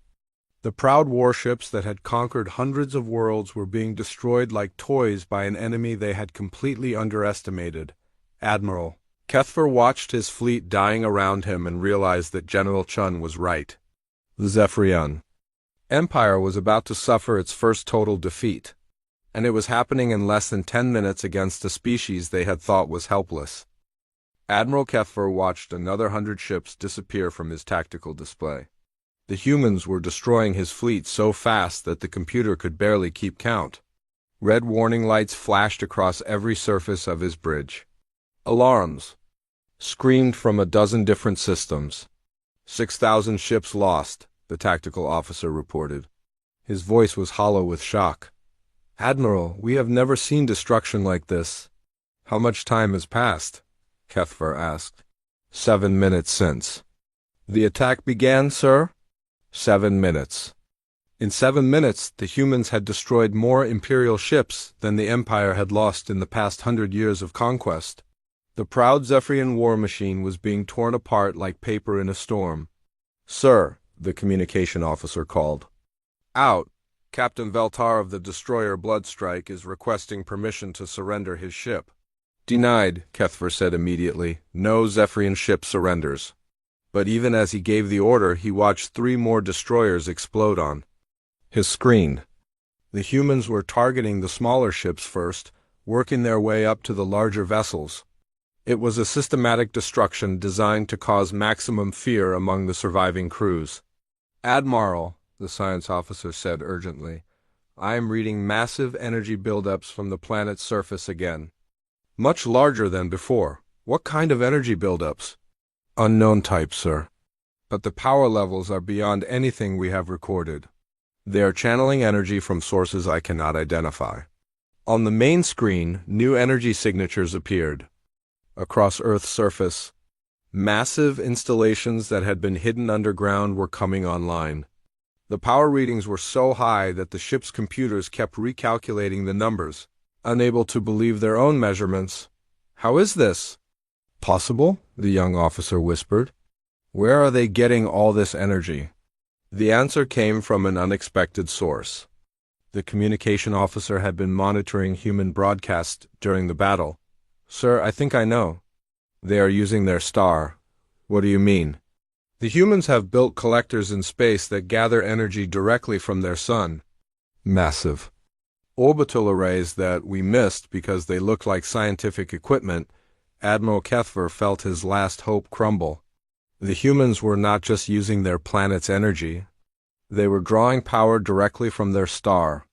The proud warships that had conquered hundreds of worlds were being destroyed like toys by an enemy they had completely underestimated. "Admiral." Kethver watched his fleet dying around him and realized that General Chun was right. The Zephyrian Empire was about to suffer its first total defeat, and it was happening in less than 10 minutes against a species they had thought was helpless. Admiral Kethver watched another 100 ships disappear from his tactical display. The humans were destroying his fleet so fast that the computer could barely keep count. Red warning lights flashed across every surface of his bridge. "Alarms! screamed from a dozen different systems. 6,000 ships lost, the tactical officer reported. His voice was hollow with shock. Admiral, we have never seen destruction like this. How much time has passed? Kethver asked. 7 minutes since. The attack began, sir? 7 minutes. In 7 minutes, the humans had destroyed more Imperial ships than the Empire had lost in the past 100 years of conquest. The proud Zephyrian war machine was being torn apart like paper in a storm. Sir, the communication officer called. Out. Captain Veltar of the destroyer Bloodstrike is requesting permission to surrender his ship. Denied, Kethver said immediately. No Zephyrian ship surrenders. But even as he gave the order, he watched 3 more destroyers explode on his screen. The humans were targeting the smaller ships first, working their way up to the larger vessels. It was a systematic destruction designed to cause maximum fear among the surviving crews. Admiral, the science officer said urgently, I am reading massive energy buildups from the planet's surface again. Much larger than before. What kind of energy buildups? Unknown type, sir. But the power levels are beyond anything we have recorded. They are channeling energy from sources I cannot identify. On the main screen, new energy signatures appeared. Across Earth's surface, massive installations that had been hidden underground were coming online. The power readings were so high that the ship's computers kept recalculating the numbers, unable to believe their own measurements. How is this possible? The young officer whispered. Where are they getting all this energy? The answer came from an unexpected source. The communication officer had been monitoring human broadcasts during the battle. Sir, I think I know. They are using their star. What do you mean? The humans have built collectors in space that gather energy directly from their sun. Massive. Orbital arrays that we missed because they looked like scientific equipment. Admiral Kethver felt his last hope crumble. The humans were not just using their planet's energy. They were drawing power directly from their star.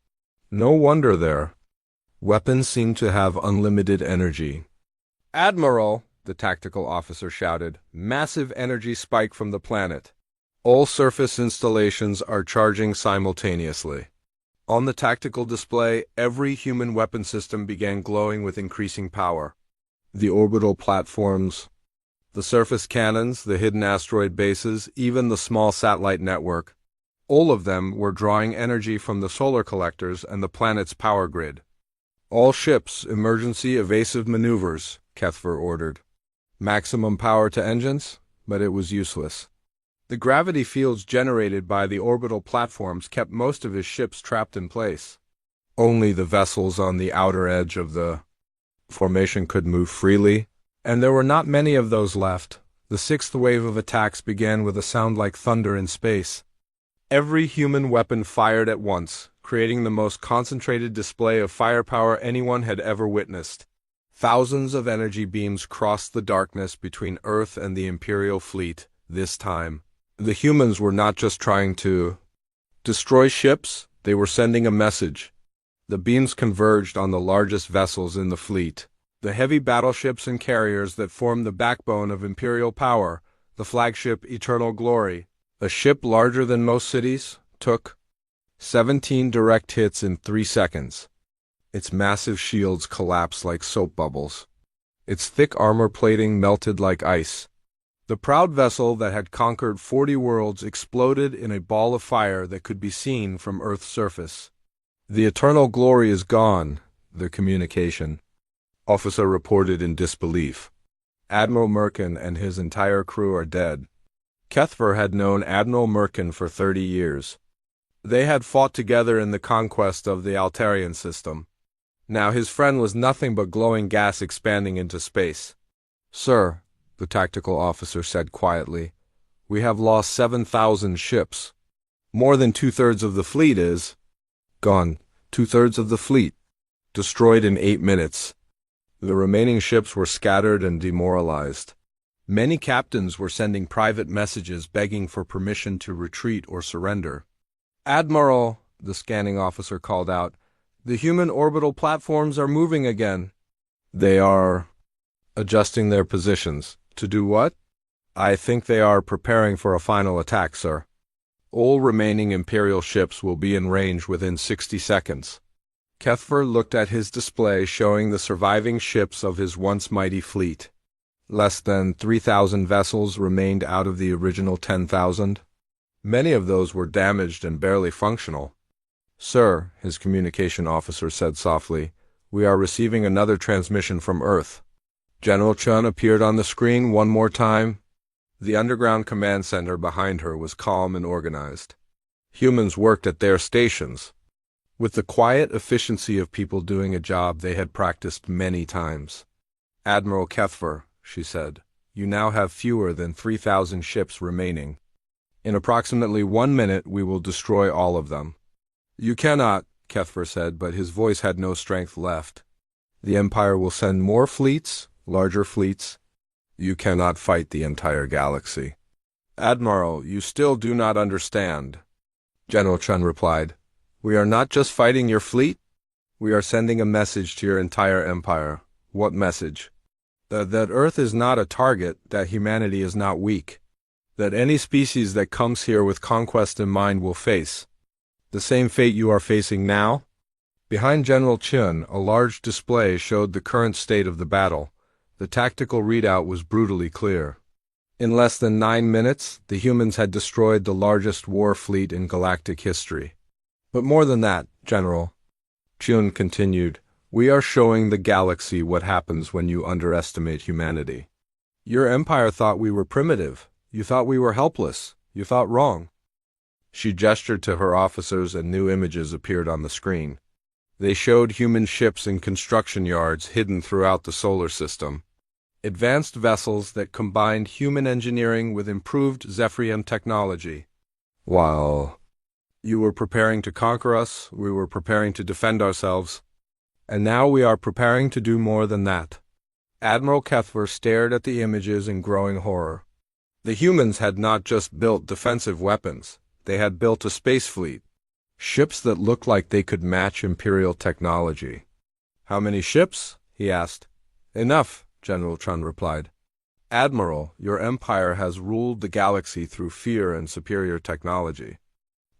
No wonder their weapons seemed to have unlimited energy. Admiral, the tactical officer shouted, massive energy spike from the planet. All surface installations are charging simultaneously. On the tactical display, every human weapon system began glowing with increasing power. The orbital platforms, the surface cannons, the hidden asteroid bases, even the small satellite network, all of them were drawing energy from the solar collectors and the planet's power grid. All ships, emergency evasive maneuvers, Kethver ordered. Maximum power to engines, but it was useless. The gravity fields generated by the orbital platforms kept most of his ships trapped in place. Only the vessels on the outer edge of the formation could move freely, and there were not many of those left. The 6th wave of attacks began with a sound like thunder in space. Every human weapon fired at once, creating the most concentrated display of firepower anyone had ever witnessed. Thousands of energy beams crossed the darkness between Earth and the Imperial fleet. This time, the humans were not just trying to destroy ships, they were sending a message. The beams converged on the largest vessels in the fleet, the heavy battleships and carriers that formed the backbone of Imperial power. The flagship Eternal Glory, a ship larger than most cities, took 17 direct hits in 3 seconds. Its massive shields collapsed like soap bubbles. Its thick armor plating melted like ice. The proud vessel that had conquered 40 worlds exploded in a ball of fire that could be seen from Earth's surface. The Eternal Glory is gone, the communication officer reported in disbelief. Admiral Merkin and his entire crew are dead. Kethver had known Admiral Merkin for 30 years. They had fought together in the conquest of the Altarian system. Now his friend was nothing but glowing gas expanding into space. Sir, the tactical officer said quietly, we have lost 7,000 ships. More than 2/3 of the fleet is gone. 2/3 of the fleet. Destroyed in 8 minutes. The remaining ships were scattered and demoralized. Many captains were sending private messages begging for permission to retreat or surrender. Admiral, the scanning officer called out, the human orbital platforms are moving again. They are adjusting their positions, To do what? I think they are preparing for a final attack, sir. All remaining Imperial ships will be in range within 60 seconds. Kethver looked at his display showing the surviving ships of his once mighty fleet. Less than 3,000 vessels remained out of the original 10,000. Many of those were damaged and barely functional. Sir, his communication officer said softly, we are receiving another transmission from Earth. General Chun appeared on the screen one more time. The underground command center behind her was calm and organized. Humans worked at their stations, with the quiet efficiency of people doing a job they had practiced many times. Admiral Kethver, she said, you now have fewer than 3,000 ships remaining. In approximately 1 minute we will destroy all of them. You cannot, Kethver said, but his voice had no strength left. The Empire will send more fleets, larger fleets. You cannot fight the entire galaxy. Admiral, you still do not understand. General Chun replied, we are not just fighting your fleet. We are sending a message to your entire empire. What message? That Earth is not a target, that humanity is not weak. That any species that comes here with conquest in mind will face the same fate you are facing now. Behind General Chun, a large display showed the current state of the battle. The tactical readout was brutally clear. In less than 9 minutes, the humans had destroyed the largest war fleet in galactic history. But more than that, General, Chun continued, we are showing the galaxy what happens when you underestimate humanity. Your empire thought we were primitive. You thought we were helpless. You thought wrong. She gestured to her officers and new images appeared on the screen. They showed human ships in construction yards hidden throughout the solar system. Advanced vessels that combined human engineering with improved Zephyrian technology. While you were preparing to conquer us, we were preparing to defend ourselves. And now we are preparing to do more than that. Admiral Kethver stared at the images in growing horror. The humans had not just built defensive weapons. They had built a space fleet. Ships that looked like they could match Imperial technology. How many ships? He asked. Enough, General Chun replied. Admiral, your empire has ruled the galaxy through fear and superior technology.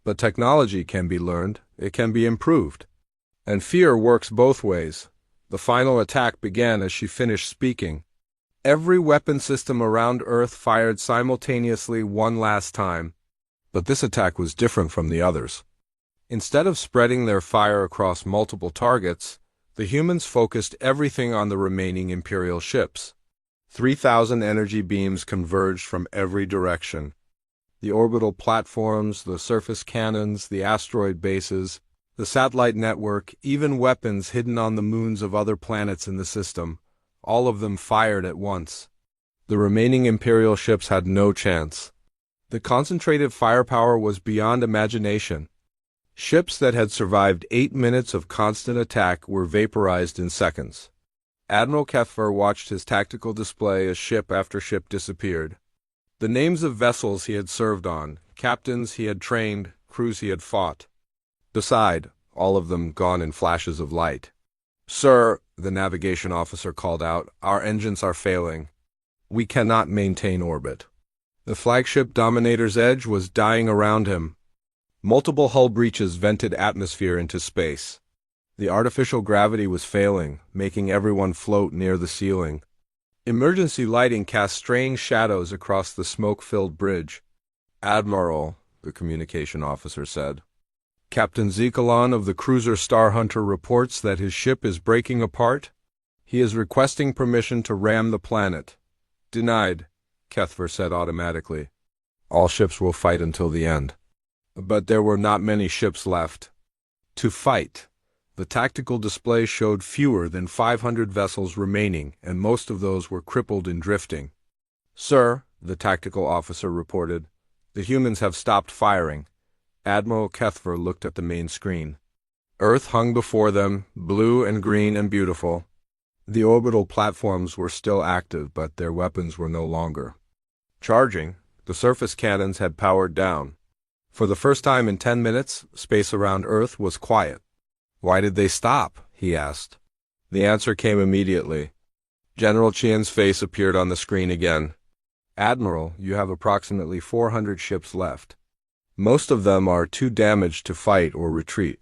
But technology can be learned, it can be improved. And fear works both ways. The final attack began as she finished speaking. Every weapon system around Earth fired simultaneously one last time. But this attack was different from the others. Instead of spreading their fire across multiple targets, the humans focused everything on the remaining Imperial ships. 3,000 energy beams converged from every direction. The orbital platforms, the surface cannons, the asteroid bases, the satellite network, even weapons hidden on the moons of other planets in the system, all of them fired at once. The remaining Imperial ships had no chance. The concentrated firepower was beyond imagination. Ships that had survived 8 minutes of constant attack were vaporized in seconds. Admiral Kethver watched his tactical display as ship after ship disappeared. The names of vessels he had served on, captains he had trained, crews he had fought. Beside, all of them gone in flashes of light. Sir, the navigation officer called out, our engines are failing. We cannot maintain orbit. The flagship Dominator's Edge was dying around him. Multiple hull breaches vented atmosphere into space. The artificial gravity was failing, making everyone float near the ceiling. Emergency lighting cast strange shadows across the smoke-filled bridge. Admiral, the communication officer said. Captain Zekalon of the cruiser Star Hunter reports that his ship is breaking apart. He is requesting permission to ram the planet. Denied, Kethver said automatically. All ships will fight until the end. But there were not many ships left to fight. The tactical display showed fewer than 500 vessels remaining, and most of those were crippled and drifting. Sir, the tactical officer reported, the humans have stopped firing. Admiral Kethver looked at the main screen. Earth hung before them, blue and green and beautiful. The orbital platforms were still active, but their weapons were no longer charging. The surface cannons had powered down. For the first time in 10 minutes, space around Earth was quiet. Why did they stop? He asked. The answer came immediately. General Qian's face appeared on the screen again. Admiral, you have approximately 400 ships left. Most of them are too damaged to fight or retreat.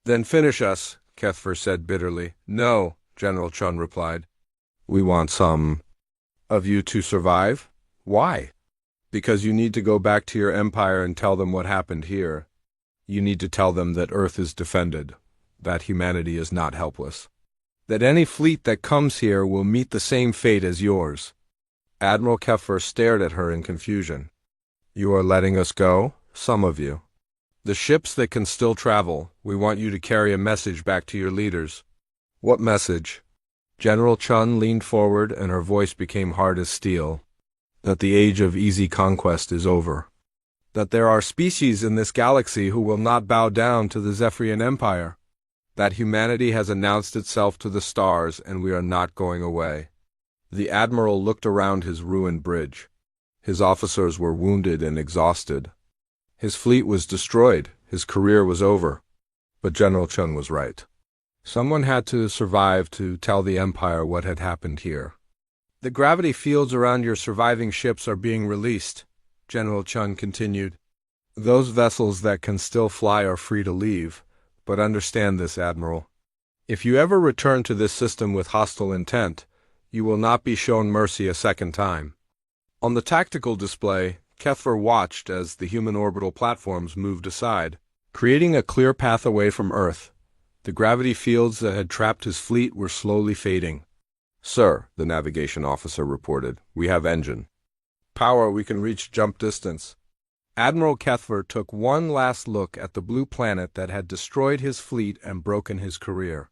Then finish us, Kethfer said bitterly. No, General Chun replied. We want some of you to survive? Why? Because you need to go back to your empire and tell them what happened here. You need to tell them that Earth is defended, that humanity is not helpless, that any fleet that comes here will meet the same fate as yours. Admiral Kethfer stared at her in confusion. You are letting us go? Some of you. The ships that can still travel, we want you to carry a message back to your leaders. What message? General Chun leaned forward and her voice became hard as steel. That the age of easy conquest is over. That there are species in this galaxy who will not bow down to the Zephyrian Empire. That humanity has announced itself to the stars and we are not going away. The Admiral looked around his ruined bridge. His officers were wounded and exhausted. His fleet was destroyed. His career was over. But General Chun was right. Someone had to survive to tell the Empire what had happened here. The gravity fields around your surviving ships are being released, General Chun continued. Those vessels that can still fly are free to leave, but understand this, Admiral. If you ever return to this system with hostile intent, you will not be shown mercy a second time. On the tactical display, Kethfer watched as the human orbital platforms moved aside, creating a clear path away from Earth. The gravity fields that had trapped his fleet were slowly fading. Sir, the navigation officer reported, we have engine. Power, we can reach jump distance. Admiral Kethfer took one last look at the blue planet that had destroyed his fleet and broken his career.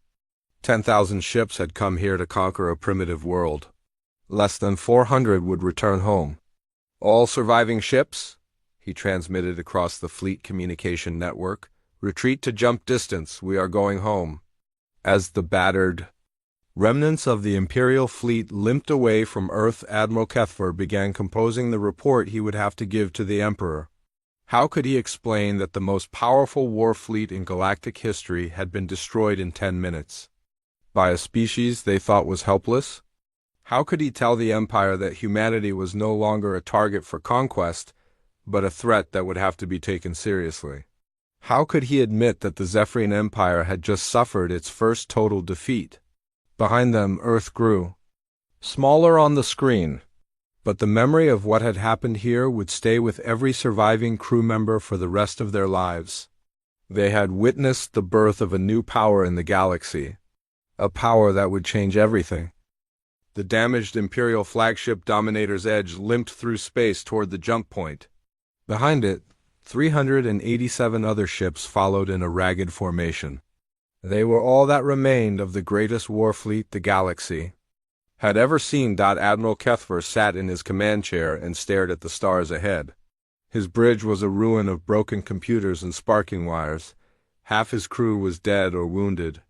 10,000 ships had come here to conquer a primitive world. Less than 400 would return home. All surviving ships, he transmitted across the fleet communication network, retreat to jump distance, we are going home. As the battered remnants of the Imperial fleet limped away from Earth, Admiral Kethfer began composing the report he would have to give to the Emperor. How could he explain that the most powerful war fleet in galactic history had been destroyed in 10 minutes? By a species they thought was helpless? How could he tell the Empire that humanity was no longer a target for conquest, but a threat that would have to be taken seriously? How could he admit that the Zephyrian Empire had just suffered its first total defeat? Behind them, Earth grew. Smaller on the screen, but the memory of what had happened here would stay with every surviving crew member for the rest of their lives. They had witnessed the birth of a new power in the galaxy, a power that would change everything. The damaged Imperial flagship Dominator's Edge limped through space toward the jump point. Behind it, 387 other ships followed in a ragged formation. They were all that remained of the greatest war fleet the galaxy had ever seen. Admiral Kethfer sat in his command chair and stared at the stars ahead. His bridge was a ruin of broken computers and sparking wires. Half his crew was dead or wounded.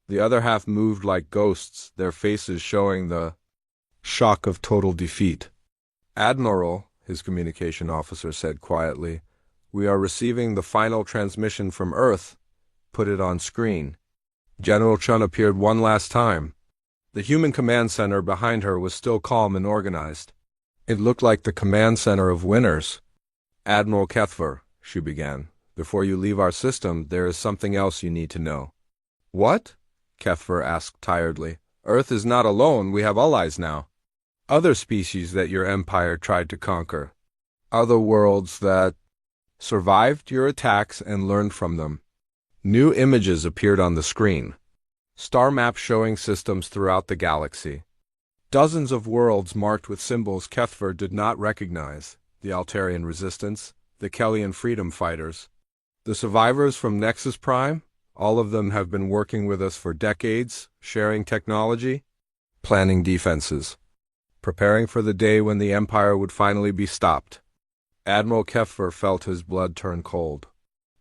The other half moved like ghosts, their faces showing the shock of total defeat. Admiral, his communication officer said quietly, we are receiving the final transmission from Earth. Put it on screen. General Chun appeared one last time. The human command center behind her was still calm and organized. It looked like the command center of winners. Admiral Kethfer, she began, before you leave our system, there is something else you need to know. What? Kethfer asked tiredly. Earth is not alone, we have allies now. Other species that your empire tried to conquer. Other worlds that survived your attacks and learned from them. New images appeared on the screen. Star maps showing systems throughout the galaxy. Dozens of worlds marked with symbols Kethfer did not recognize. The Altarian Resistance, the Kellian Freedom Fighters. The survivors from Nexus Prime, all of them have been working with us for decades, sharing technology, planning defenses, preparing for the day when the Empire would finally be stopped. Admiral Kethfer felt his blood turn cold.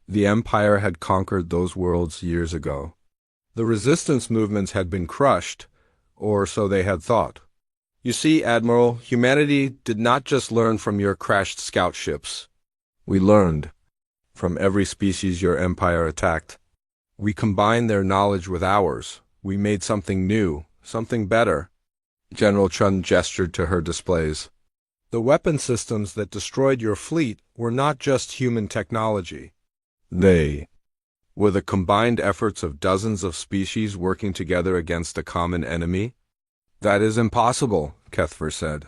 The Empire had conquered those worlds years ago. The resistance movements had been crushed, or so they had thought. You see, Admiral, humanity did not just learn from your crashed scout ships. We learned from every species your empire attacked. We combined their knowledge with ours. We made something new, something better. General Chun gestured to her displays. The weapon systems that destroyed your fleet were not just human technology. They were the combined efforts of dozens of species working together against a common enemy. That is impossible, Kethver said.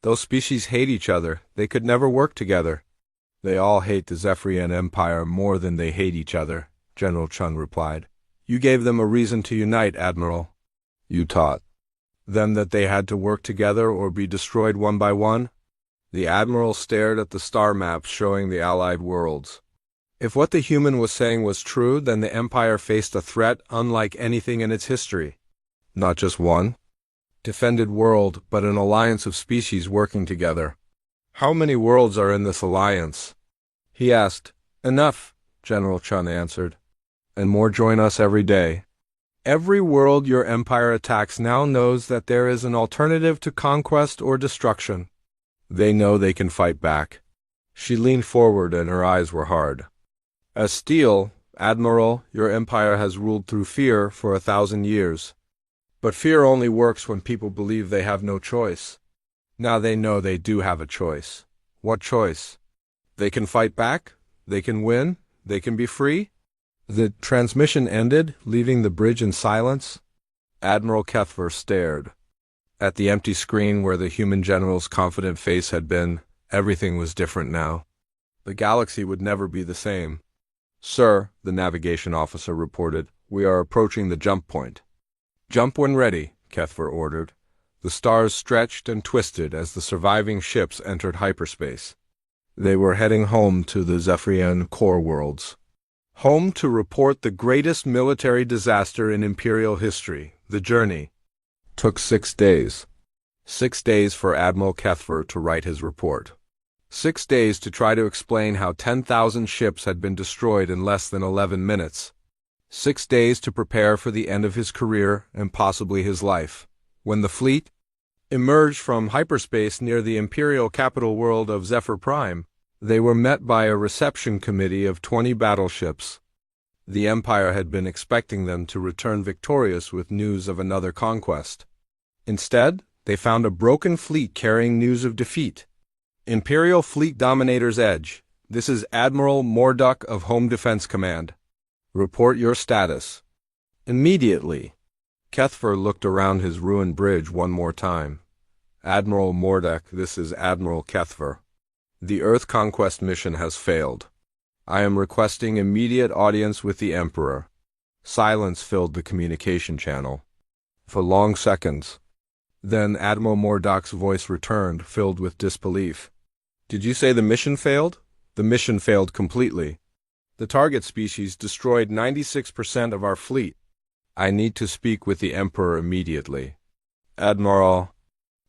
Those species hate each other. They could never work together. They all hate the Zephyrian Empire more than they hate each other, General Chun replied. You gave them a reason to unite, Admiral. You taught them that they had to work together or be destroyed one by one? The Admiral stared at the star maps showing the allied worlds. If what the human was saying was true, then the Empire faced a threat unlike anything in its history. Not just one defended world, but an alliance of species working together. How many worlds are in this alliance? He asked. Enough, General Chun answered. And more join us every day. Every world your empire attacks now knows that there is an alternative to conquest or destruction. They know they can fight back. She leaned forward and her eyes were hard. As steel, Admiral, your empire has ruled through fear for 1,000 years. But fear only works when people believe they have no choice. Now they know they do have a choice. What choice? They can fight back? They can win? They can be free? The transmission ended, leaving the bridge in silence. Admiral Kethver stared. At the empty screen where the human general's confident face had been, everything was different now. The galaxy would never be the same. Sir, the navigation officer reported, we are approaching the jump point. Jump when ready, Kethver ordered. The stars stretched and twisted as the surviving ships entered hyperspace. They were heading home to the Zephyrian core worlds. Home to report the greatest military disaster in Imperial history. The journey took 6 days. 6 days for Admiral Kethver to write his report. 6 days to try to explain how 10,000 ships had been destroyed in less than 11 minutes. 6 days to prepare for the end of his career and possibly his life. When the fleet emerged from hyperspace near the Imperial capital world of Zephyr Prime, they were met by a reception committee of 20 battleships. The Empire had been expecting them to return victorious with news of another conquest. Instead, they found a broken fleet carrying news of defeat. Imperial Fleet Dominator's Edge. This is Admiral Morduck of Home Defense Command. Report your status. Immediately. Kethver looked around his ruined bridge one more time. Admiral Morduck, this is Admiral Kethver. The Earth conquest mission has failed. I am requesting immediate audience with the Emperor. Silence filled the communication channel. For long seconds. Then Admiral Morduck's voice returned, filled with disbelief. Did you say the mission failed? The mission failed completely. The target species destroyed 96% of our fleet. I need to speak with the Emperor immediately. Admiral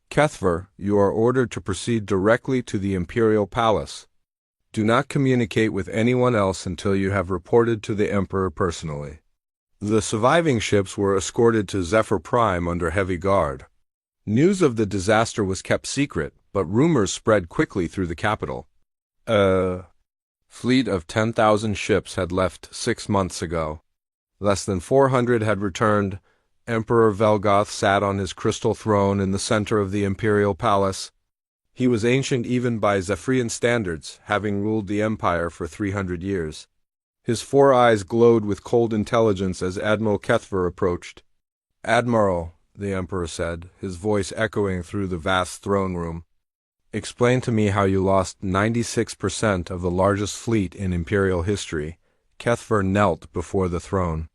Kethver, you are ordered to proceed directly to the Imperial Palace. Do not communicate with anyone else until you have reported to the Emperor personally. The surviving ships were escorted to Zephyr Prime under heavy guard. News of the disaster was kept secret, but rumors spread quickly through the capital. Fleet of 10,000 ships had left 6 months ago. Less than 400 had returned. Emperor Velgoth sat on his crystal throne in the center of the Imperial Palace. He was ancient even by Zephyrian standards, having ruled the Empire for 300 years. His 4 eyes glowed with cold intelligence as Admiral Kethver approached. Admiral, the Emperor said, his voice echoing through the vast throne room. Explain to me how you lost 96% of the largest fleet in Imperial history. Kethver knelt before the throne.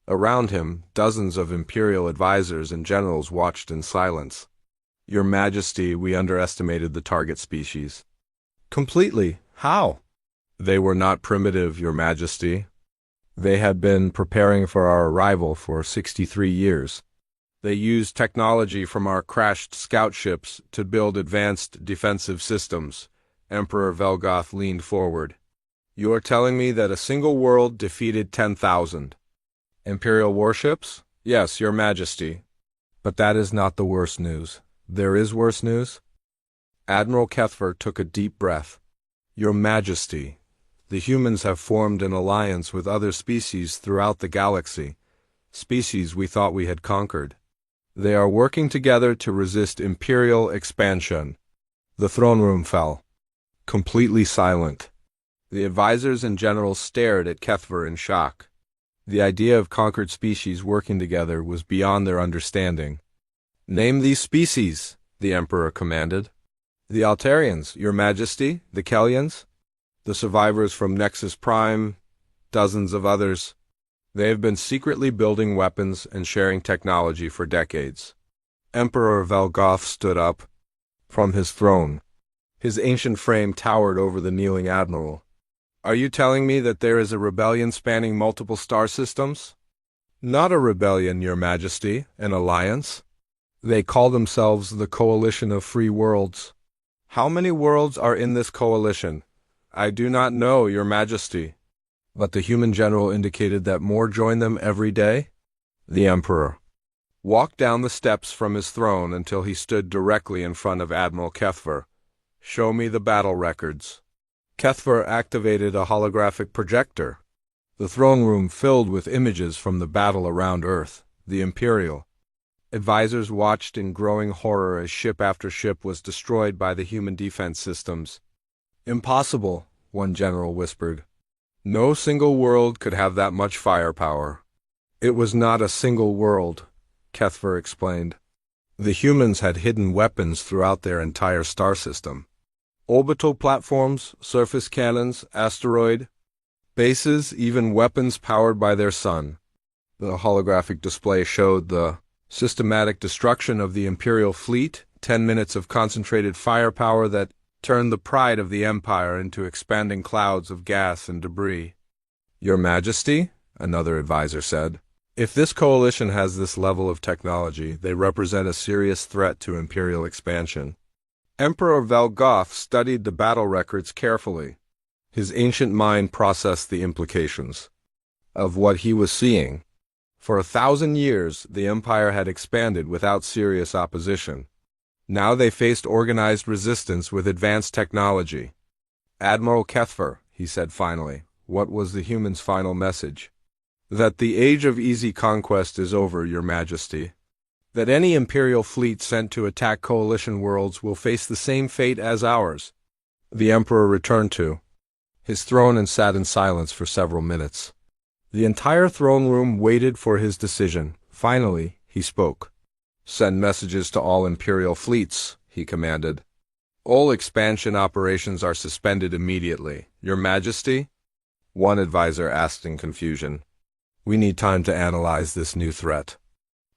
Around him, dozens of Imperial advisors and generals watched in silence. Your Majesty, we underestimated the target species. Completely. How? They were not primitive, Your Majesty. They had been preparing for our arrival for 63 years. They used technology from our crashed scout ships to build advanced defensive systems. Emperor Velgoth leaned forward. You are telling me that a single world defeated 10,000. Imperial warships? Yes, Your Majesty. But that is not the worst news. There is worse news? Admiral Kethver took a deep breath. Your Majesty, the humans have formed an alliance with other species throughout the galaxy, species we thought we had conquered. They are working together to resist Imperial expansion. The throne room fell. Completely silent. The advisors and generals stared at Kethver in shock. The idea of conquered species working together was beyond their understanding. "Name these species," the Emperor commanded. "The Altarians, Your Majesty, the Kellians, the survivors from Nexus Prime, dozens of others. They have been secretly building weapons and sharing technology for decades." Emperor Velgoth stood up from his throne. His ancient frame towered over the kneeling admiral. "Are you telling me that there is a rebellion spanning multiple star systems?" "Not a rebellion, Your Majesty, an alliance. They call themselves the Coalition of Free Worlds." "How many worlds are in this coalition?" "I do not know, Your Majesty." "But the human general indicated that more join them every day?" The Emperor walked down the steps from his throne until he stood directly in front of Admiral Kethver. "Show me the battle records." Kethver activated a holographic projector. The throne room filled with images from the battle around Earth, the Imperial. Advisors watched in growing horror as ship after ship was destroyed by the human defense systems. "Impossible," one general whispered. "No single world could have that much firepower." "It was not a single world," Kethver explained. "The humans had hidden weapons throughout their entire star system. Orbital platforms, surface cannons, asteroid bases, even weapons powered by their sun." The holographic display showed the systematic destruction of the Imperial fleet, 10 minutes of concentrated firepower that turned the pride of the Empire into expanding clouds of gas and debris. "Your Majesty," another advisor said, "if this coalition has this level of technology, they represent a serious threat to Imperial expansion." Emperor Velgoth studied the battle records carefully. His ancient mind processed the implications of what he was seeing. For 1,000 years, the Empire had expanded without serious opposition. Now they faced organized resistance with advanced technology. "Admiral Kethver," he said finally, "what was the humans' final message?" "That the age of easy conquest is over, Your Majesty. That any Imperial fleet sent to attack coalition worlds will face the same fate as ours." The Emperor returned to his throne and sat in silence for several minutes. The entire throne room waited for his decision. Finally, he spoke. "Send messages to all Imperial fleets," he commanded. "All expansion operations are suspended immediately, Your Majesty?" One advisor asked in confusion. "We need time to analyze this new threat.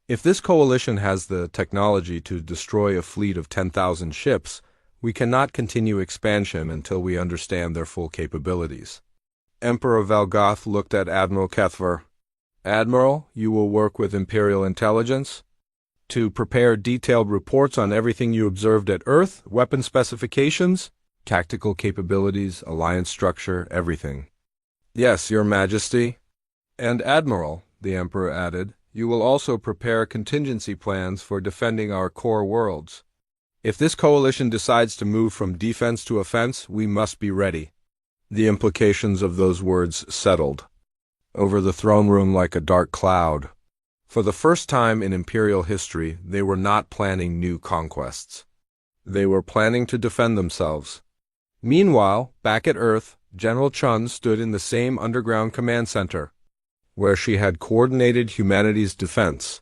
If this coalition has the technology to destroy a fleet of 10,000 ships, we cannot continue expansion until we understand their full capabilities." Emperor Velgoth looked at Admiral Kethver. "Admiral, you will work with Imperial intelligence to prepare detailed reports on everything you observed at Earth, weapon specifications, tactical capabilities, alliance structure, everything." "Yes, Your Majesty." "And Admiral," the Emperor added, "you will also prepare contingency plans for defending our core worlds. If this coalition decides to move from defense to offense, we must be ready." The implications of those words settled over the throne room like a dark cloud. For the first time in Imperial history, they were not planning new conquests. They were planning to defend themselves. Meanwhile, back at Earth, General Chun stood in the same underground command center, where she had coordinated humanity's defense.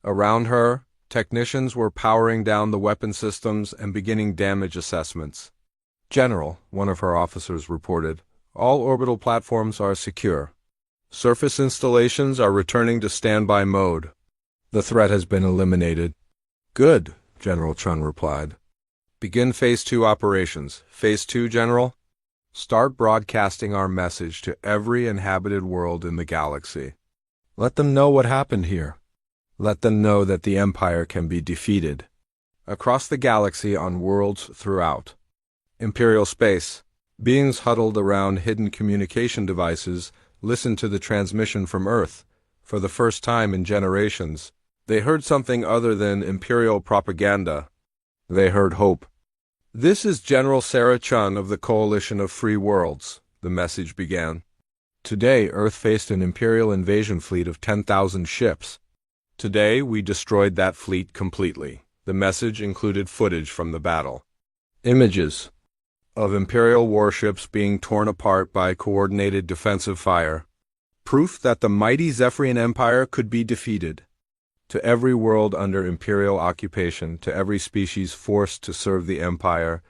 Around her, technicians were powering down the weapon systems and beginning damage assessments. "General," one of her officers reported, "all orbital platforms are secure. Surface installations are returning to standby mode. The threat has been eliminated." "Good," General Chun replied. "Begin Phase 2 operations. Phase 2, General? Start broadcasting our message to every inhabited world in the galaxy. Let them know what happened here. Let them know that the Empire can be defeated. Across the galaxy on worlds throughout. Imperial space. Beings huddled around hidden communication devices listened to the transmission from Earth. For the first time in generations, they heard something other than Imperial propaganda. They heard hope. "This is General Sarah Chun of the Coalition of Free Worlds," the message began. "Today, Earth faced an Imperial invasion fleet of 10,000 ships. Today, we destroyed that fleet completely. The message included footage from the battle. Images of Imperial warships being torn apart by coordinated defensive fire. Proof that the mighty Zephyrian Empire could be defeated. To every world under Imperial occupation, to every species forced to serve the Empire,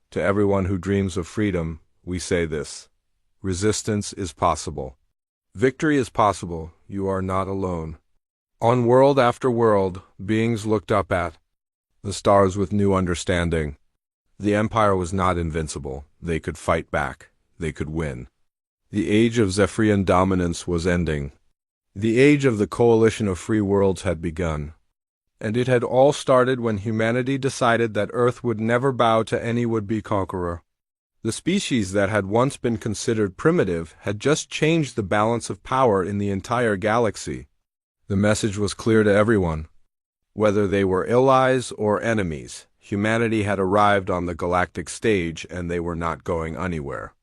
to everyone who dreams of freedom, we say this: resistance is possible. Victory is possible. You are not alone. On world after world, beings looked up at the stars with new understanding. The Empire was not invincible. They could fight back. They could win. The age of Zephyrian dominance was ending. The age of the coalition of free worlds had begun. And it had all started when humanity decided that Earth would never bow to any would-be conqueror. The species that had once been considered primitive had just changed the balance of power in the entire galaxy. The message was clear to everyone. Whether they were allies or enemies, humanity had arrived on the galactic stage and they were not going anywhere.